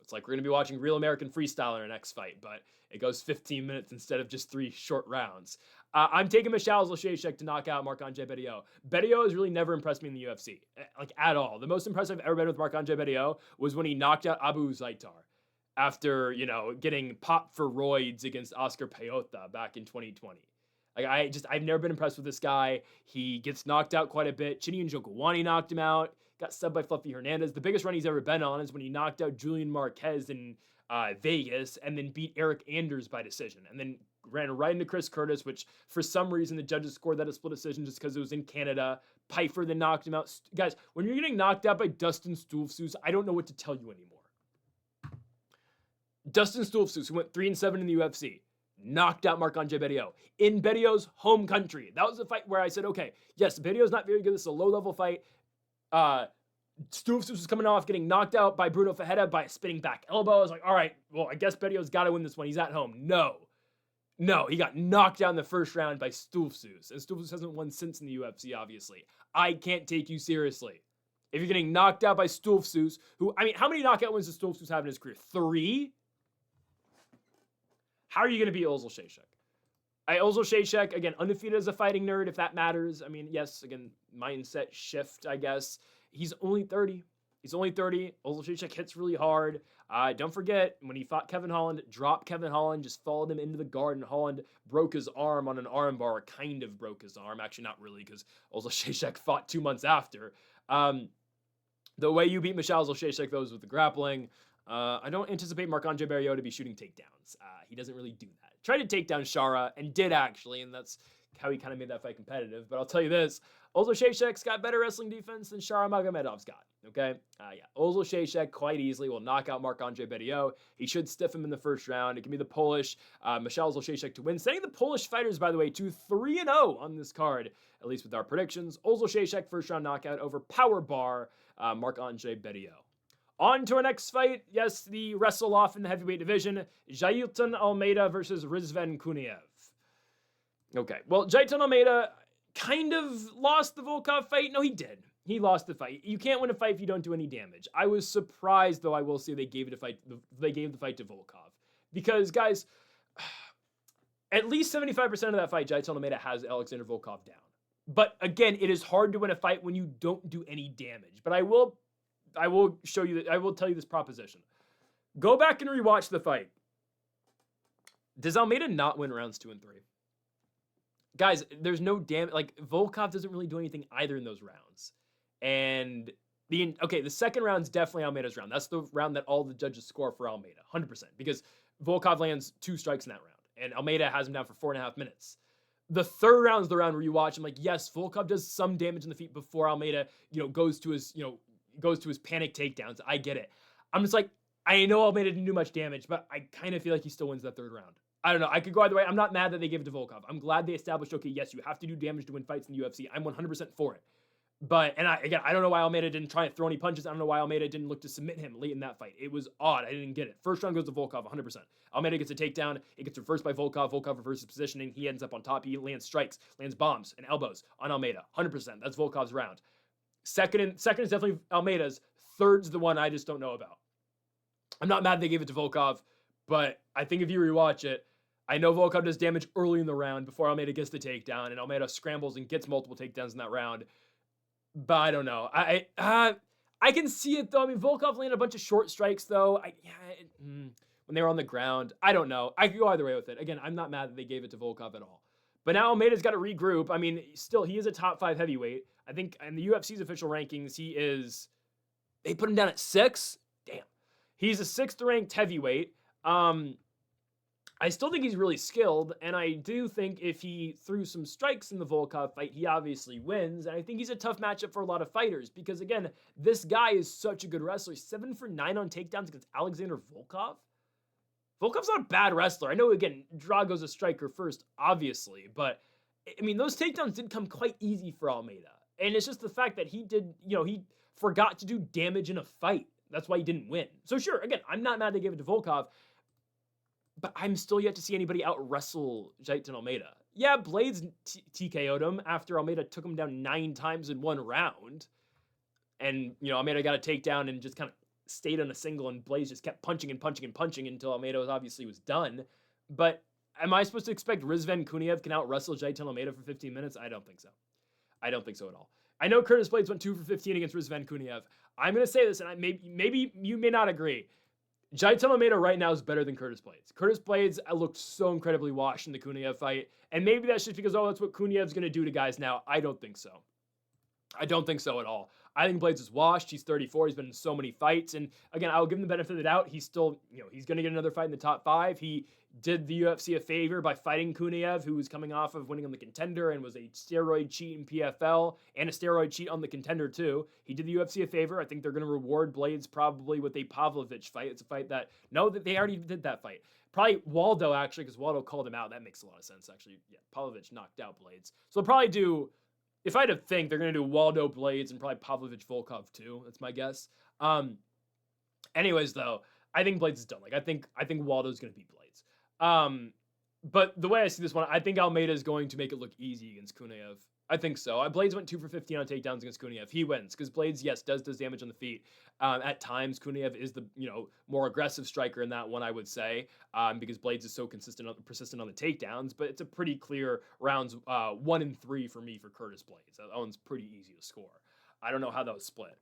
It's like we're going to be watching Real American Freestyle in our next fight, but it goes 15 minutes instead of just 3 short rounds. I'm taking Michal Oleksiejczuk to knock out Marc-Andre Barriault. Barriault has really never impressed me in the UFC, like at all. The most impressive I've ever been with Marc-Andre Barriault was when he knocked out Abu Zaitar after, getting popped for roids against Oscar Peota back in 2020. Like, I've never been impressed with this guy. He gets knocked out quite a bit. Chidi Njokuani knocked him out. Got subbed by Fluffy Hernandez. The biggest run he's ever been on is when he knocked out Julian Marquez in, Vegas, and then beat Eric Anders by decision, and then ran right into Chris Curtis, which for some reason the judges scored that a split decision just because it was in Canada. Pfeiffer then knocked him out. Guys, when you're getting knocked out by Dustin Stoltzfus, I don't know what to tell you anymore. Dustin Stoltzfus, who went 3-7 in the UFC, knocked out Marc-Andre Barriault in Barriault's home country. That was a fight where I said, okay, yes, Barriault's not very good. This is a low-level fight. Stoltzfus was coming off getting knocked out by Bruno Ferreira by a spinning back elbow. I was like, all right, well, I guess Barriault's got to win this one. He's at home. No, he got knocked out in the first round by Stoltzfus. And Stoltzfus hasn't won since in the UFC, obviously. I can't take you seriously. If you're getting knocked out by Stoltzfus, who, I mean, how many knockout wins does Stoltzfus have in his career? 3? How are you going to beat Oleksiejczuk? Oleksiejczuk, again, undefeated as a fighting nerd, if that matters. I mean, yes, again, mindset shift, I guess. He's only 30. Oleksiejczuk hits really hard. Don't forget, when he fought Kevin Holland, dropped Kevin Holland, just followed him into the guard, and Holland broke his arm on an arm bar, kind of broke his arm. Actually, not really, because Oleksiejczuk fought 2 months after. The way you beat Michal Oleksiejczuk, though, is with the grappling. I don't anticipate Marc-Andre Barriault to be shooting takedowns. He doesn't really do that. Tried to take down Shara, and did actually, and that's how he kind of made that fight competitive. But I'll tell you this, Oleksiejczuk's got better wrestling defense than Nurmagomedov's got, okay? Oleksiejczuk quite easily will knock out Marc-Andre Barriault. He should stiff him in the first round. It can be the Polish, Michal Oleksiejczuk to win, setting the Polish fighters, by the way, to 3-0 on this card, at least with our predictions. Oleksiejczuk first round knockout over power bar Marc-Andre Barriault. On to our next fight. Yes, the wrestle-off in the heavyweight division. Jailton Almeida versus Rizvan Kuniev. Okay, well, Jailton Almeida kind of lost the Volkov fight. No, he did. He lost the fight. You can't win a fight if you don't do any damage. I was surprised, though, I will say, they gave the fight to Volkov. Because, guys, at least 75% of that fight, Jailton Almeida has Alexander Volkov down. But, again, it is hard to win a fight when you don't do any damage. But I will show you that. I will tell you this proposition. Go back and rewatch the fight. Does Almeida not win rounds 2 and 3? Guys, there's no damage. Like, Volkov doesn't really do anything either in those rounds. And the second round's definitely Almeida's round. That's the round that all the judges score for Almeida, 100%, because Volkov lands 2 strikes in that round, and Almeida has him down for 4.5 minutes. The third round's the round where you watch. I'm like, yes, Volkov does some damage in the feet before Almeida, goes to his panic takedowns. I get it. I'm just like, I know Almeida didn't do much damage, but I kind of feel like he still wins that third round. I don't know. I could go either way. I'm not mad that they gave it to Volkov. I'm glad they established, okay, yes, you have to do damage to win fights in the UFC. I'm 100% for it. But, and I don't know why Almeida didn't try to throw any punches. I don't know why Almeida didn't look to submit him late in that fight. It was odd. I didn't get it. First round goes to Volkov, 100%. Almeida gets a takedown. It gets reversed by Volkov. Volkov reverses positioning. He ends up on top. He lands strikes, lands bombs and elbows on Almeida. 100%. That's Volkov's round. Second is definitely Almeida's. Third's the one I just don't know about. I'm not mad they gave it to Volkov, but I think if you rewatch it, I know Volkov does damage early in the round before Almeida gets the takedown, and Almeida scrambles and gets multiple takedowns in that round. But I don't know. I can see it, though. I mean, Volkov landed a bunch of short strikes, though. When they were on the ground. I don't know. I could go either way with it. Again, I'm not mad that they gave it to Volkov at all. But now Almeida's got to regroup. I mean, still, he is a top 5 heavyweight. I think in the UFC's official rankings, they put him down at 6. Damn. He's a 6th ranked heavyweight. I still think he's really skilled, and I do think if he threw some strikes in the Volkov fight, he obviously wins, and I think he's a tough matchup for a lot of fighters, because again, this guy is such a good wrestler. 7 for 9 on takedowns against Alexander Volkov. Volkov's not a bad wrestler. I know, again, Drago's a striker first, obviously, but, I mean, those takedowns did come quite easy for Almeida, and it's just the fact that he forgot to do damage in a fight. That's why he didn't win. So sure, again, I'm not mad they gave it to Volkov, but I'm still yet to see anybody out-wrestle Jailton Almeida. Yeah, Blades TKO'd him after Almeida took him down 9 times in 1 round. And, Almeida got a takedown and just kind of stayed on a single, and Blades just kept punching and punching and punching until Almeida was done. But am I supposed to expect Rizvan Kuniev can out-wrestle Jailton Almeida for 15 minutes? I don't think so. I don't think so at all. I know Curtis Blades went 2 for 15 against Rizvan Kuniev. I'm going to say this, and maybe you may not agree. Jailton Almeida right now is better than Curtis Blades. Curtis Blades looked so incredibly washed in the Kuniev fight, and maybe that's just because, that's what Kuniev's going to do to guys now. I don't think so. I don't think so at all. I think Blades is washed. He's 34. He's been in so many fights. And again, I'll give him the benefit of the doubt. He's still, he's going to get another fight in the top 5. He did the UFC a favor by fighting Kuniev, who was coming off of winning on the Contender and was a steroid cheat in PFL and a steroid cheat on the Contender too. He did the UFC a favor. I think they're going to reward Blades probably with a Pavlovich fight. It's a fight that they already did that fight. Probably Waldo, actually, because Waldo called him out. That makes a lot of sense, actually. Yeah, Pavlovich knocked out Blades. So they'll probably do, if I had to think, they're going to do Waldo, Blades, and probably Pavlovich, Volkov too. That's my guess. Anyways, though, I think Blades is done. Like, I think Waldo's going to beat Blades. But the way I see this one, I think Almeida is going to make it look easy against Kuniev. I think so. Blades went 2 for 15 on takedowns against Kuniev. He wins because Blades, yes, does damage on the feet. At times, Kuniev is the more aggressive striker in that one, I would say, because Blades is so persistent on the takedowns. But it's a pretty clear rounds 1 and 3 for me for Curtis Blades. That one's pretty easy to score. I don't know how that was split.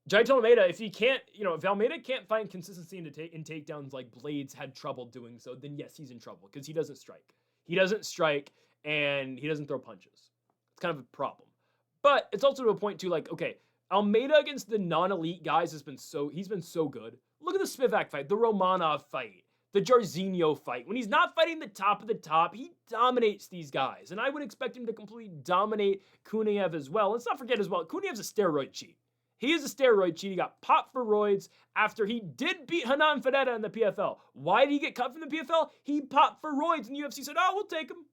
Jaito Almeida, if Almeida can't find consistency in takedowns like Blades had trouble doing so, then yes, he's in trouble because he doesn't strike. He doesn't strike and he doesn't throw punches. It's kind of a problem. But it's also to a point too, like, okay, Almeida against the non-elite guys he's been so good. Look at the Spivak fight, the Romanov fight, the Jairzinho fight. When he's not fighting the top of the top, he dominates these guys. And I would expect him to completely dominate Kuniev as well. Let's not forget as well, Kuniev's a steroid cheat. He is a steroid cheat. He got popped for roids after he did beat Hanan Fedetta in the PFL. Why did he get cut from the PFL? He popped for roids, and the UFC said, oh, we'll take him.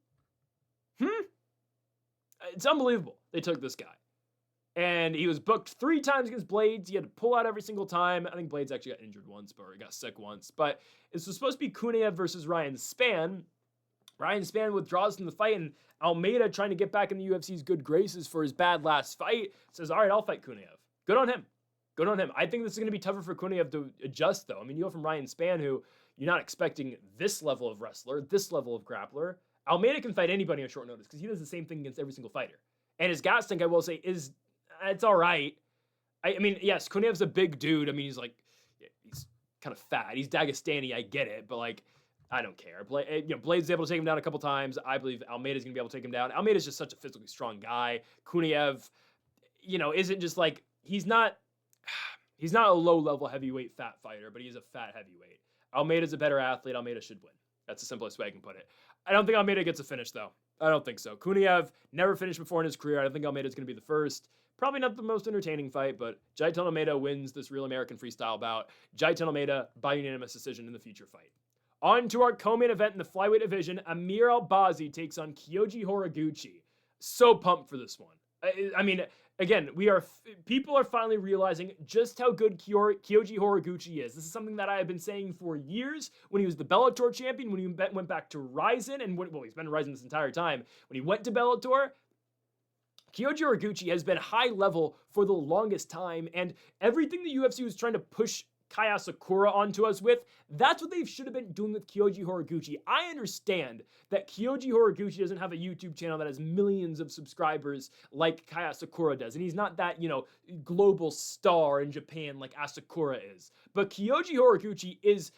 It's unbelievable they took this guy. And he was booked 3 times against Blades. He had to pull out every single time. I think Blades actually got injured once, or he got sick once. But this was supposed to be Kuniev versus Ryan Spann. Ryan Spann withdraws from the fight, and Almeida, trying to get back in the UFC's good graces for his bad last fight, says, all right, I'll fight Kuniev. Good on him. Good on him. I think this is going to be tougher for Kuniev to adjust, though. I mean, you go from Ryan Spann, who you're not expecting this level of wrestler, this level of grappler. Almeida can fight anybody on short notice because he does the same thing against every single fighter. And his gas tank, I will say, it's all right. I mean, yes, Kuniev's a big dude. I mean, he's kind of fat. He's Dagestani. I get it, but like, I don't care. Blade's able to take him down a couple times. I believe Almeida's going to be able to take him down. Almeida's just such a physically strong guy. Kuniev, isn't just like, he's not a low-level heavyweight fat fighter, but he's a fat heavyweight. Almeida's a better athlete. Almeida should win. That's the simplest way I can put it. I don't think Almeida gets a finish, though. I don't think so. Kuniev never finished before in his career. I don't think Almeida's going to be the first. Probably not the most entertaining fight, but Jaito Almeida wins this Real American Freestyle bout. Jaito Almeida by unanimous decision in the future fight. On to our co-main event in the flyweight division. Amir Albazi takes on Kyoji Horiguchi. So pumped for this one. I mean, again, people are finally realizing just how good Kyoji Horiguchi is. This is something that I have been saying for years. When he was the Bellator champion, when he went back to Rizin, and he's been Rizin this entire time. When he went to Bellator, Kyoji Horiguchi has been high level for the longest time, and everything the UFC was trying to push Kaya Sakura onto us with, that's what they should have been doing with Kyoji Horiguchi. I understand that Kyoji Horiguchi doesn't have a YouTube channel that has millions of subscribers like Kaya Sakura does, and he's not that, global star in Japan like Asakura is. But Kyoji Horiguchi is,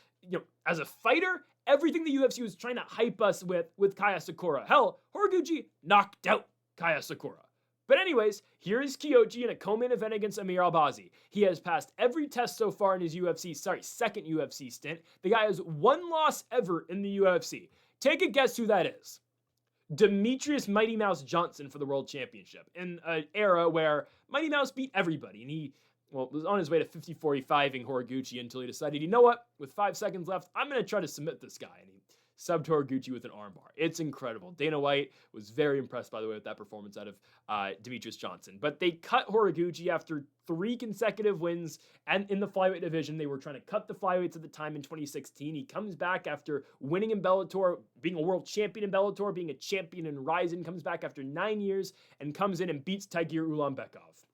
as a fighter, everything the UFC was trying to hype us with Kaya Sakura. Hell, Horiguchi knocked out Kaya Sakura. But anyways, here is Kyoji in a co-main event against Amir Albazi. He has passed every test so far in his second UFC stint. The guy has 1 loss ever in the UFC. Take a guess who that is. Demetrius Mighty Mouse Johnson for the World Championship in an era where Mighty Mouse beat everybody. And he, was on his way to 50-45ing Horiguchi until he decided, you know what? With 5 seconds left, I'm going to try to submit this guy. And he subbed Horiguchi with an armbar. It's incredible. Dana White was very impressed, by the way, with that performance out of Demetrius Johnson. But they cut Horiguchi after 3 consecutive wins, and in the flyweight division, they were trying to cut the flyweights at the time in 2016. He comes back after winning in Bellator, being a world champion in Bellator, being a champion in Rizin, comes back after 9 years, and comes in and beats Tagir Ulanbekov.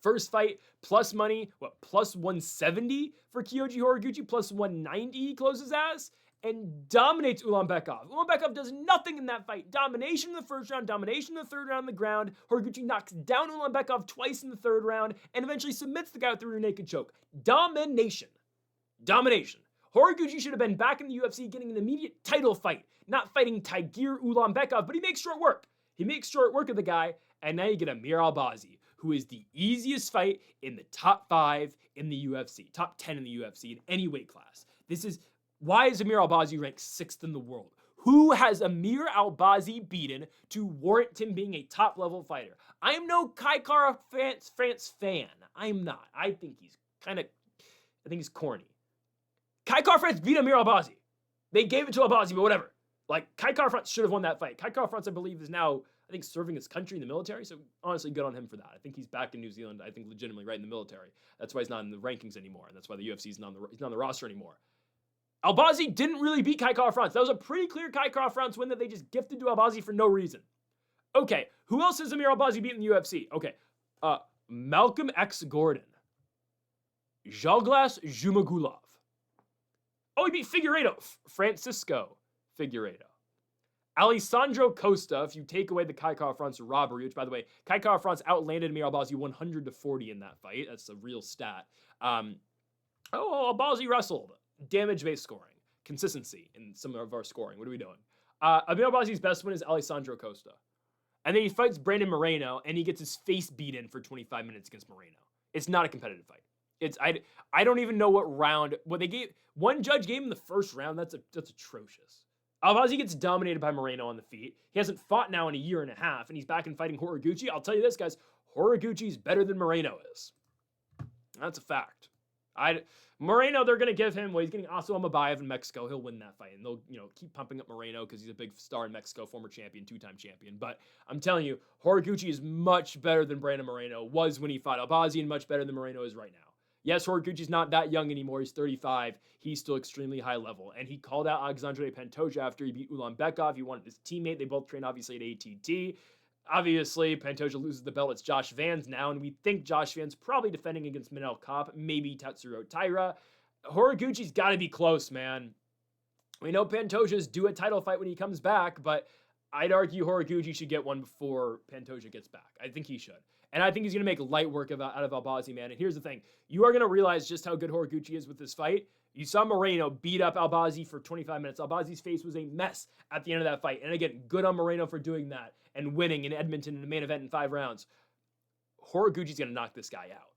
First fight, plus money, plus 170 for Kyoji Horiguchi, plus 190 he closes as, and dominates Ulanbekov. Ulanbekov does nothing in that fight. Domination in the first round, domination in the third round on the ground. Horiguchi knocks down Ulanbekov twice in the third round and eventually submits the guy with the rear naked choke. Domination. Horiguchi should have been back in the UFC getting an immediate title fight, not fighting Tagir Ulanbekov, but he makes short work. He makes short work of the guy, And now you get Amir Albazi, who is the easiest fight in the top 5 in the UFC, top 10 in the UFC in any weight class. Why is Amir Albazi ranked 6th in the world? Who has Amir Albazi beaten to warrant him being a top-level fighter? I am no Kai Kara France fan. I am not. I think he's corny. Kai Kara France beat Amir Albazi. They gave it to Albazi, but whatever. Like, Kai Kara France should have won that fight. Kai Kara France, I believe, is now, serving his country in the military, so honestly, good on him for that. I think he's back in New Zealand, legitimately right in the military. That's why he's not in the rankings anymore, and that's why the UFC's not on the roster anymore. Albazi didn't really beat Kai Kara France. That was a pretty clear Kai Kara France win that they just gifted to Albazi for no reason. Okay, who else has Amir Albazi beat in the UFC? Okay, Malcolm X. Gordon. Jalglas Zhumagulov. Oh, he beat Figueiredo. Francisco Figueiredo. Alessandro Costa, if you take away the Kai Kara France robbery, which, by the way, Kai Kara France outlanded Amir Albazi 100-40 in that fight. That's a real stat. Albazi wrestled. Damage-based scoring. Consistency in some of our scoring. What are we doing? Amir Albazi's best win is Alessandro Costa. And then he fights Brandon Moreno, and he gets his face beat in for 25 minutes against Moreno. It's not a competitive fight. I don't even know what round. What they gave. One judge gave him the first round. That's atrocious. Albazi gets dominated by Moreno on the feet. He hasn't fought now in a year and a half, and he's back and fighting Horiguchi. I'll tell you this, guys. Horiguchi's better than Moreno is. That's a fact. Moreno, they're going to give him, he's getting Aso Amabayev in Mexico. He'll win that fight. And they'll, keep pumping up Moreno because he's a big star in Mexico, former champion, 2-time champion. But I'm telling you, Horiguchi is much better than Brandon Moreno was when he fought Albazi, and much better than Moreno is right now. Yes, Horiguchi's not that young anymore. He's 35. He's still extremely high level. And he called out Alexandre Pantoja after he beat Ulanbekov. He wanted his teammate. They both train, obviously, at ATT. Obviously, Pantoja loses the belt. It's Josh Van's now, and we think Josh Van's probably defending against Manel Kape, maybe Tatsuro Taira. Horiguchi's got to be close, man. We know Pantoja's due a title fight when he comes back, but I'd argue Horiguchi should get one before Pantoja gets back. I think he should. And I think he's going to make light work out of Albazi, man. And here's the thing. You are going to realize just how good Horiguchi is with this fight. You saw Moreno beat up Albazi for 25 minutes. Albazi's face was a mess at the end of that fight. And again, good on Moreno for doing that and winning in Edmonton in the main event in 5 rounds. Horiguchi's going to knock this guy out.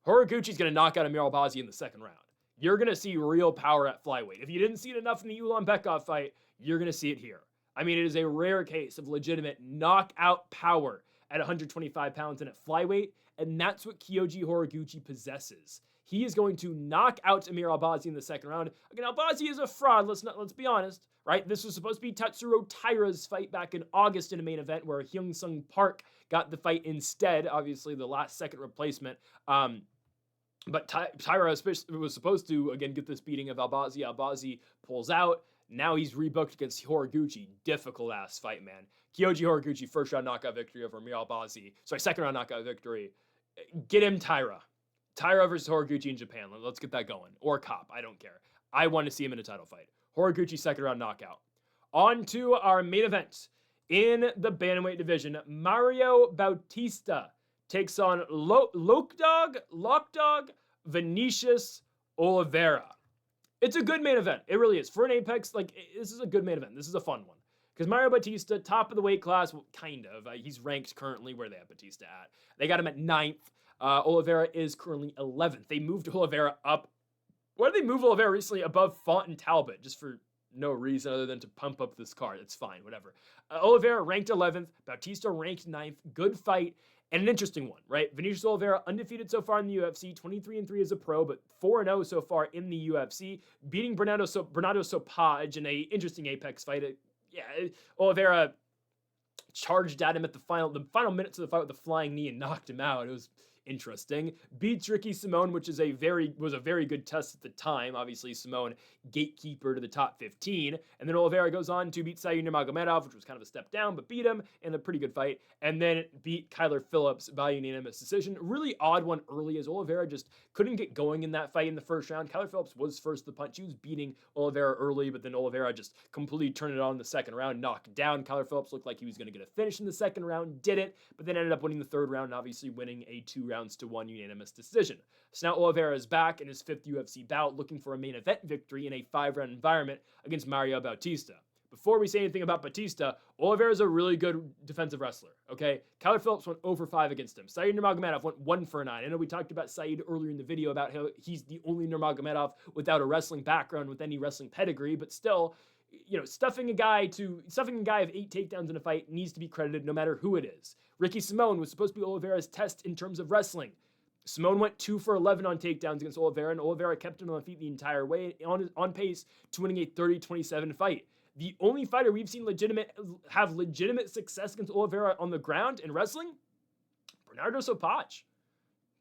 Horiguchi's going to knock out Amir Albazi in the 2nd round. You're going to see real power at flyweight. If you didn't see it enough in the Ulanbekov fight, you're going to see it here. I mean, it is a rare case of legitimate knockout power at 125 pounds and at flyweight, and that's what Kyoji Horiguchi possesses. He is going to knock out Amir Albazi in the 2nd round. Again, Albazi is a fraud, let's be honest, right? This was supposed to be Tatsuro Taira's fight back in August in a main event where Hyung Sung Park got the fight instead, obviously the last-second replacement. But Taira was supposed to, again, get this beating of Albazi. Albazi pulls out. Now he's rebooked against Horiguchi. Difficult-ass fight, man. Kyoji Horiguchi, 1st-round knockout victory over Amir Albazi. Sorry, 2nd-round knockout victory. Get him Taira. Taira versus Horiguchi in Japan. Let's get that going. Or Kape. I don't care. I want to see him in a title fight. Horiguchi, 2nd-round knockout. On to our main event. In the bantamweight division, Mario Bautista takes on Lockdog Vinicius Oliveira. It's a good main event. It really is. For an Apex, this is a good main event. This is a fun one. Because Mario Bautista, top of the weight class, well, kind of. He's ranked currently where they have Bautista at. They got him at 9th. Oliveira is currently 11th. They moved Oliveira up. Why did they move Oliveira recently above Font and Talbot? Just for no reason other than to pump up this card. It's fine, whatever. Oliveira ranked 11th. Bautista ranked 9th. Good fight. And an interesting one, right? Vinicius Oliveira undefeated so far in the UFC, 23-3 as a pro, but 4-0 so far in the UFC, beating Bernardo Sopage in a interesting Apex fight. Oliveira charged at him at the final minutes of the fight with the flying knee and knocked him out. It was interesting. Beats Ricky Simone, which was a very good test at the time. Obviously, Simone, gatekeeper to the top 15. And then Oliveira goes on to beat Nurmagomedov, which was kind of a step down, but beat him in a pretty good fight. And then beat Kyler Phillips by unanimous decision. Really odd one early as Oliveira just couldn't get going in that fight in the 1st round. Kyler Phillips was first to the punch. He was beating Oliveira early, but then Oliveira just completely turned it on in the 2nd round, knocked down. Kyler Phillips looked like he was going to get a finish in the 2nd round, didn't, but then ended up winning the 3rd round and obviously winning a 2-1 unanimous decision. So now Oliveira is back in his 5th UFC bout looking for a main event victory in a 5-round environment against Mario Bautista. before we say anything about Bautista, Oliveira is a really good defensive wrestler, okay? Kyler Phillips went 0 for 5 against him. Said Nurmagomedov went 1 for 9. I know we talked about Said earlier in the video about how he's the only Nurmagomedov without a wrestling background, with any wrestling pedigree, but still, you know, stuffing a guy of 8 takedowns in a fight needs to be credited no matter who it is. Ricky Simone was supposed to be Oliveira's test in terms of wrestling. Simone went 2 for 11 on takedowns against Oliveira, and Oliveira kept him on feet the entire way, on pace to winning a 30-27 fight. The only fighter we've seen have legitimate success against Oliveira on the ground in wrestling, Bernardo Sopaj.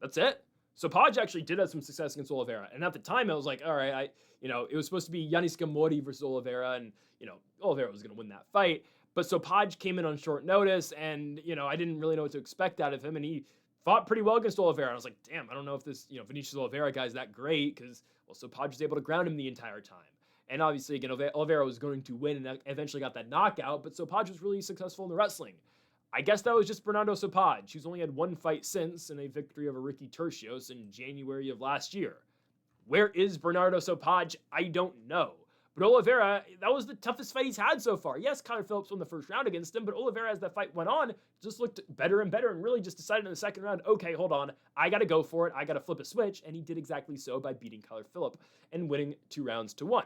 That's it. Sopaj actually did have some success against Oliveira, and at the time I was like, all right, it was supposed to be Yanis Gamori versus Oliveira, and Oliveira was going to win that fight, but Sopaj came in on short notice, and I didn't really know what to expect out of him, and he fought pretty well against Oliveira. I was like, damn, I don't know if this Vinicius Oliveira guy is that great, because Sopaj was able to ground him the entire time. And obviously, again, Oliveira was going to win and eventually got that knockout, but Sopaj was really successful in the wrestling. I guess that was just Bernardo Sopaj, who's only had one fight since, and a victory over Ricky Tercios in January of last year. Where is Bernardo Sopaj? I don't know. But Oliveira, that was the toughest fight he's had so far. Yes, Kyler Phillips won the first round against him, but Oliveira, as that fight went on, just looked better and better and really just decided in the second round, okay, hold on, I got to go for it. I got to flip a switch, and he did exactly so by beating Kyler Phillips and winning 2 rounds to 1.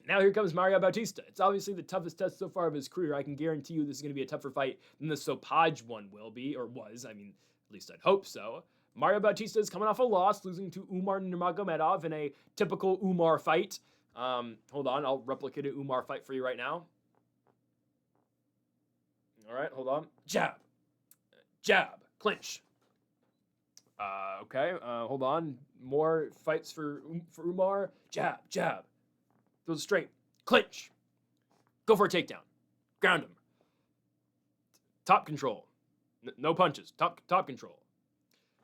Now here comes Mario Bautista. It's obviously the toughest test so far of his career. I can guarantee you this is going to be a tougher fight than the Sopaj one will be, or was. I mean, at least I'd hope so. Mario Bautista is coming off a loss, losing to Umar Nurmagomedov in a typical Umar fight. Hold on, I'll replicate an Umar fight for you right now. All right, hold on. Jab. Jab. Clinch. Okay, hold on. More fights for Umar. Jab. Jab. Goes straight. Clinch. Go for a takedown. Ground him. Top control. No punches. Top control.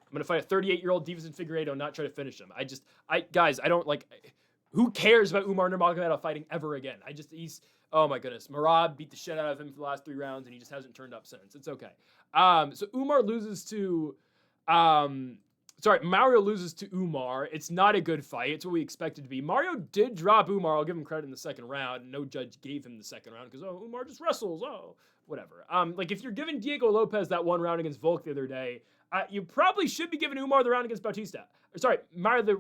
I'm going to fight a 38-year-old Divas and Figueiredo, not try to finish him. Guys, I don't like... Who cares about Umar Nurmagomedov fighting ever again? Oh my goodness. Moura beat the shit out of him for the last 3 rounds, and he just hasn't turned up since. It's okay. So Umar loses to... Mario loses to Umar. It's not a good fight. It's what we expected to be. Mario did drop Umar. I'll give him credit in the second round. No judge gave him the second round because, Umar just wrestles. Whatever. If you're giving Diego Lopez that 1 round against Volk the other day, you probably should be giving Umar the round against Bautista. Mario the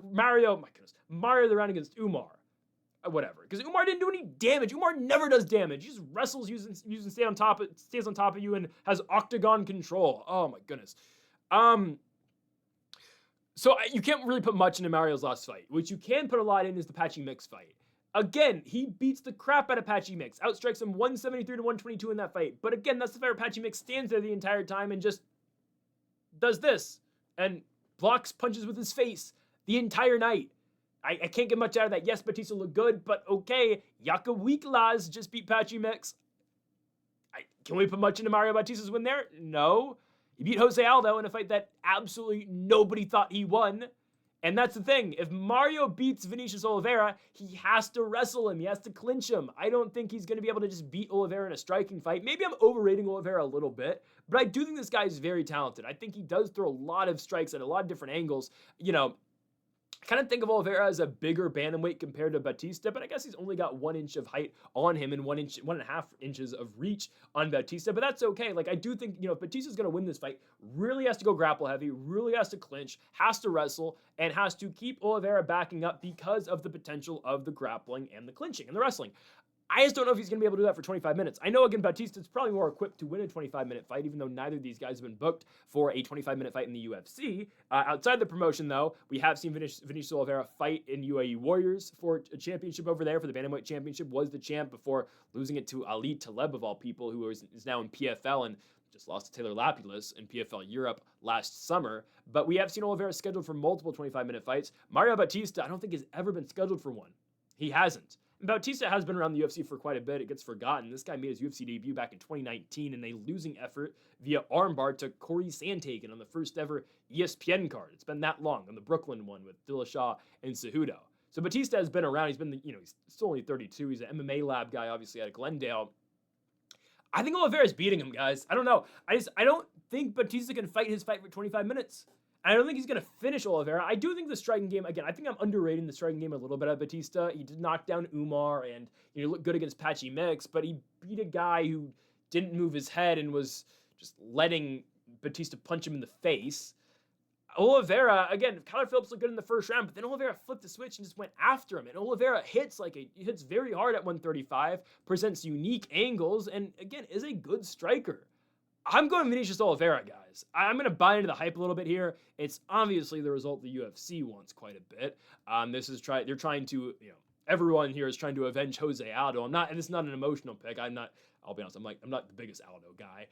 round against Umar. Whatever. Because Umar didn't do any damage. Umar never does damage. He just wrestles using stays on top of you and has octagon control. Oh my goodness. So you can't really put much into Mario's last fight. What you can put a lot in is the Patchy Mix fight. Again, he beats the crap out of Patchy Mix. Outstrikes him 173 to 122 in that fight. But again, that's the fight where Patchy Mix stands there the entire time and just does this. And blocks punches with his face the entire night. I can't get much out of that. Yes, Bautista looked good, but okay. Jacoby Wiklacz just beat Patchy Mix. Can we put much into Mario Bautista's win there? No. He beat Jose Aldo in a fight that absolutely nobody thought he won. And that's the thing. If Mario beats Vinicius Oliveira, he has to wrestle him. He has to clinch him. I don't think he's going to be able to just beat Oliveira in a striking fight. Maybe I'm overrating Oliveira a little bit, but I do think this guy is very talented. I think he does throw a lot of strikes at a lot of different angles. I kind of think of Oliveira as a bigger bantamweight compared to Bautista, but I guess he's only got 1 inch of height on him and 1.5 inches of reach on Bautista, but that's okay. I do think, if Bautista's going to win this fight, really has to go grapple heavy, really has to clinch, has to wrestle, and has to keep Oliveira backing up because of the potential of the grappling and the clinching and the wrestling. I just don't know if he's going to be able to do that for 25 minutes. I know, again, Bautista's probably more equipped to win a 25-minute fight, even though neither of these guys have been booked for a 25-minute fight in the UFC. Outside the promotion, though, we have seen Vinicius Oliveira fight in UAE Warriors for a championship over there, for the Bantamweight Championship, was the champ before losing it to Ali Taleb, of all people, who is now in PFL and just lost to Taylor Lapulus in PFL Europe last summer. But we have seen Oliveira scheduled for multiple 25-minute fights. Mario Bautista, I don't think has ever been scheduled for one. He hasn't. Bautista has been around the UFC for quite a bit. It gets forgotten. This guy made his UFC debut back in 2019 in a losing effort via armbar to Corey Sandhagen on the first ever ESPN card. It's been that long, on the Brooklyn one with Dillashaw and Cejudo. So Bautista has been around. He's been, he's still only 32. He's an MMA lab guy, obviously, out of Glendale. I think Oliveira's beating him, guys. I don't know. I don't think Bautista can fight his fight for 25 minutes. I don't think he's going to finish Oliveira. I do think the striking game, again, I think I'm underrating the striking game a little bit at Bautista. He did knock down Umar and looked good against Patchy Mix, but he beat a guy who didn't move his head and was just letting Bautista punch him in the face. Oliveira, again, Kyler Phillips looked good in the first round, but then Oliveira flipped the switch and just went after him. And Oliveira hits very hard at 135, presents unique angles, and again, is a good striker. I'm going Vinicius Oliveira, guys. I'm going to buy into the hype a little bit here. It's obviously the result the UFC wants quite a bit. They're trying to, everyone here is trying to avenge Jose Aldo. And it's not an emotional pick. I'll be honest, I'm not the biggest Aldo guy.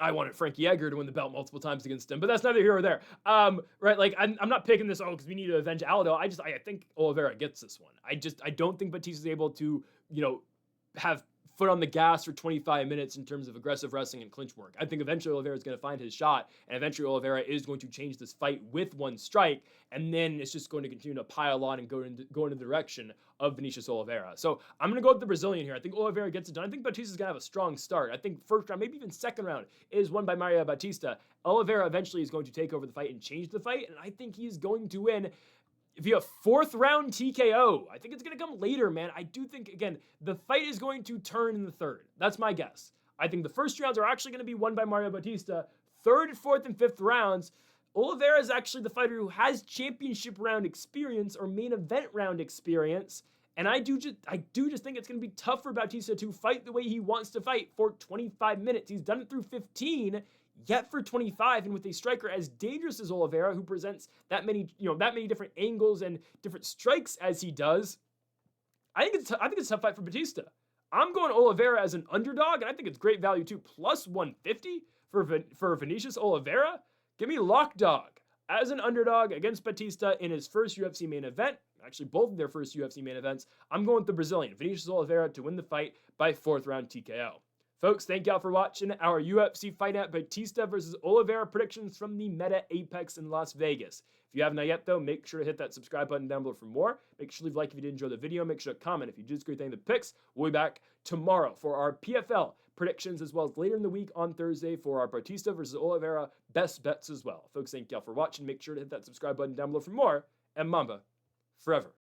I wanted Frankie Edgar to win the belt multiple times against him, but that's neither here or there. Right? Like, I'm not picking this, because we need to avenge Aldo. I think Oliveira gets this one. I don't think Bautista's able to, have foot on the gas for 25 minutes in terms of aggressive wrestling and clinch work. I think eventually Oliveira is going to find his shot, and eventually Oliveira is going to change this fight with one strike, and then it's just going to continue to pile on and go in the direction of Vinicius Oliveira. So I'm going to go with the Brazilian here. I think Oliveira gets it done. I think Bautista's going to have a strong start. I think first round, maybe even second round, is won by Mario Bautista. Oliveira eventually is going to take over the fight and change the fight, and I think he's going to win via fourth round TKO. I think it's going to come later, man. I do think, again, the fight is going to turn in the third. That's my guess. I think the first rounds are actually going to be won by Mario Bautista. Third, fourth, and fifth rounds, Oliveira is actually the fighter who has championship round experience or main event round experience. And I do just think it's going to be tough for Bautista to fight the way he wants to fight for 25 minutes. He's done it through 15. Yet for 25, and with a striker as dangerous as Oliveira, who presents that many different angles and different strikes as he does, I think it's a tough fight for Bautista. I'm going Oliveira as an underdog, and I think it's great value too. Plus 150 for Vinicius Oliveira. Give me Lock Dog as an underdog against Bautista in his first UFC main event. Actually, both of their first UFC main events. I'm going with the Brazilian, Vinicius Oliveira, to win the fight by fourth round TKO. Folks, thank y'all for watching our UFC Fight Night Bautista versus Oliveira predictions from the Meta Apex in Las Vegas. If you haven't yet, though, make sure to hit that subscribe button down below for more. Make sure to leave a like if you did enjoy the video. Make sure to comment if you did agree with the picks. We'll be back tomorrow for our PFL predictions, as well as later in the week on Thursday for our Bautista versus Oliveira best bets as well. Folks, thank y'all for watching. Make sure to hit that subscribe button down below for more. And Mamba forever.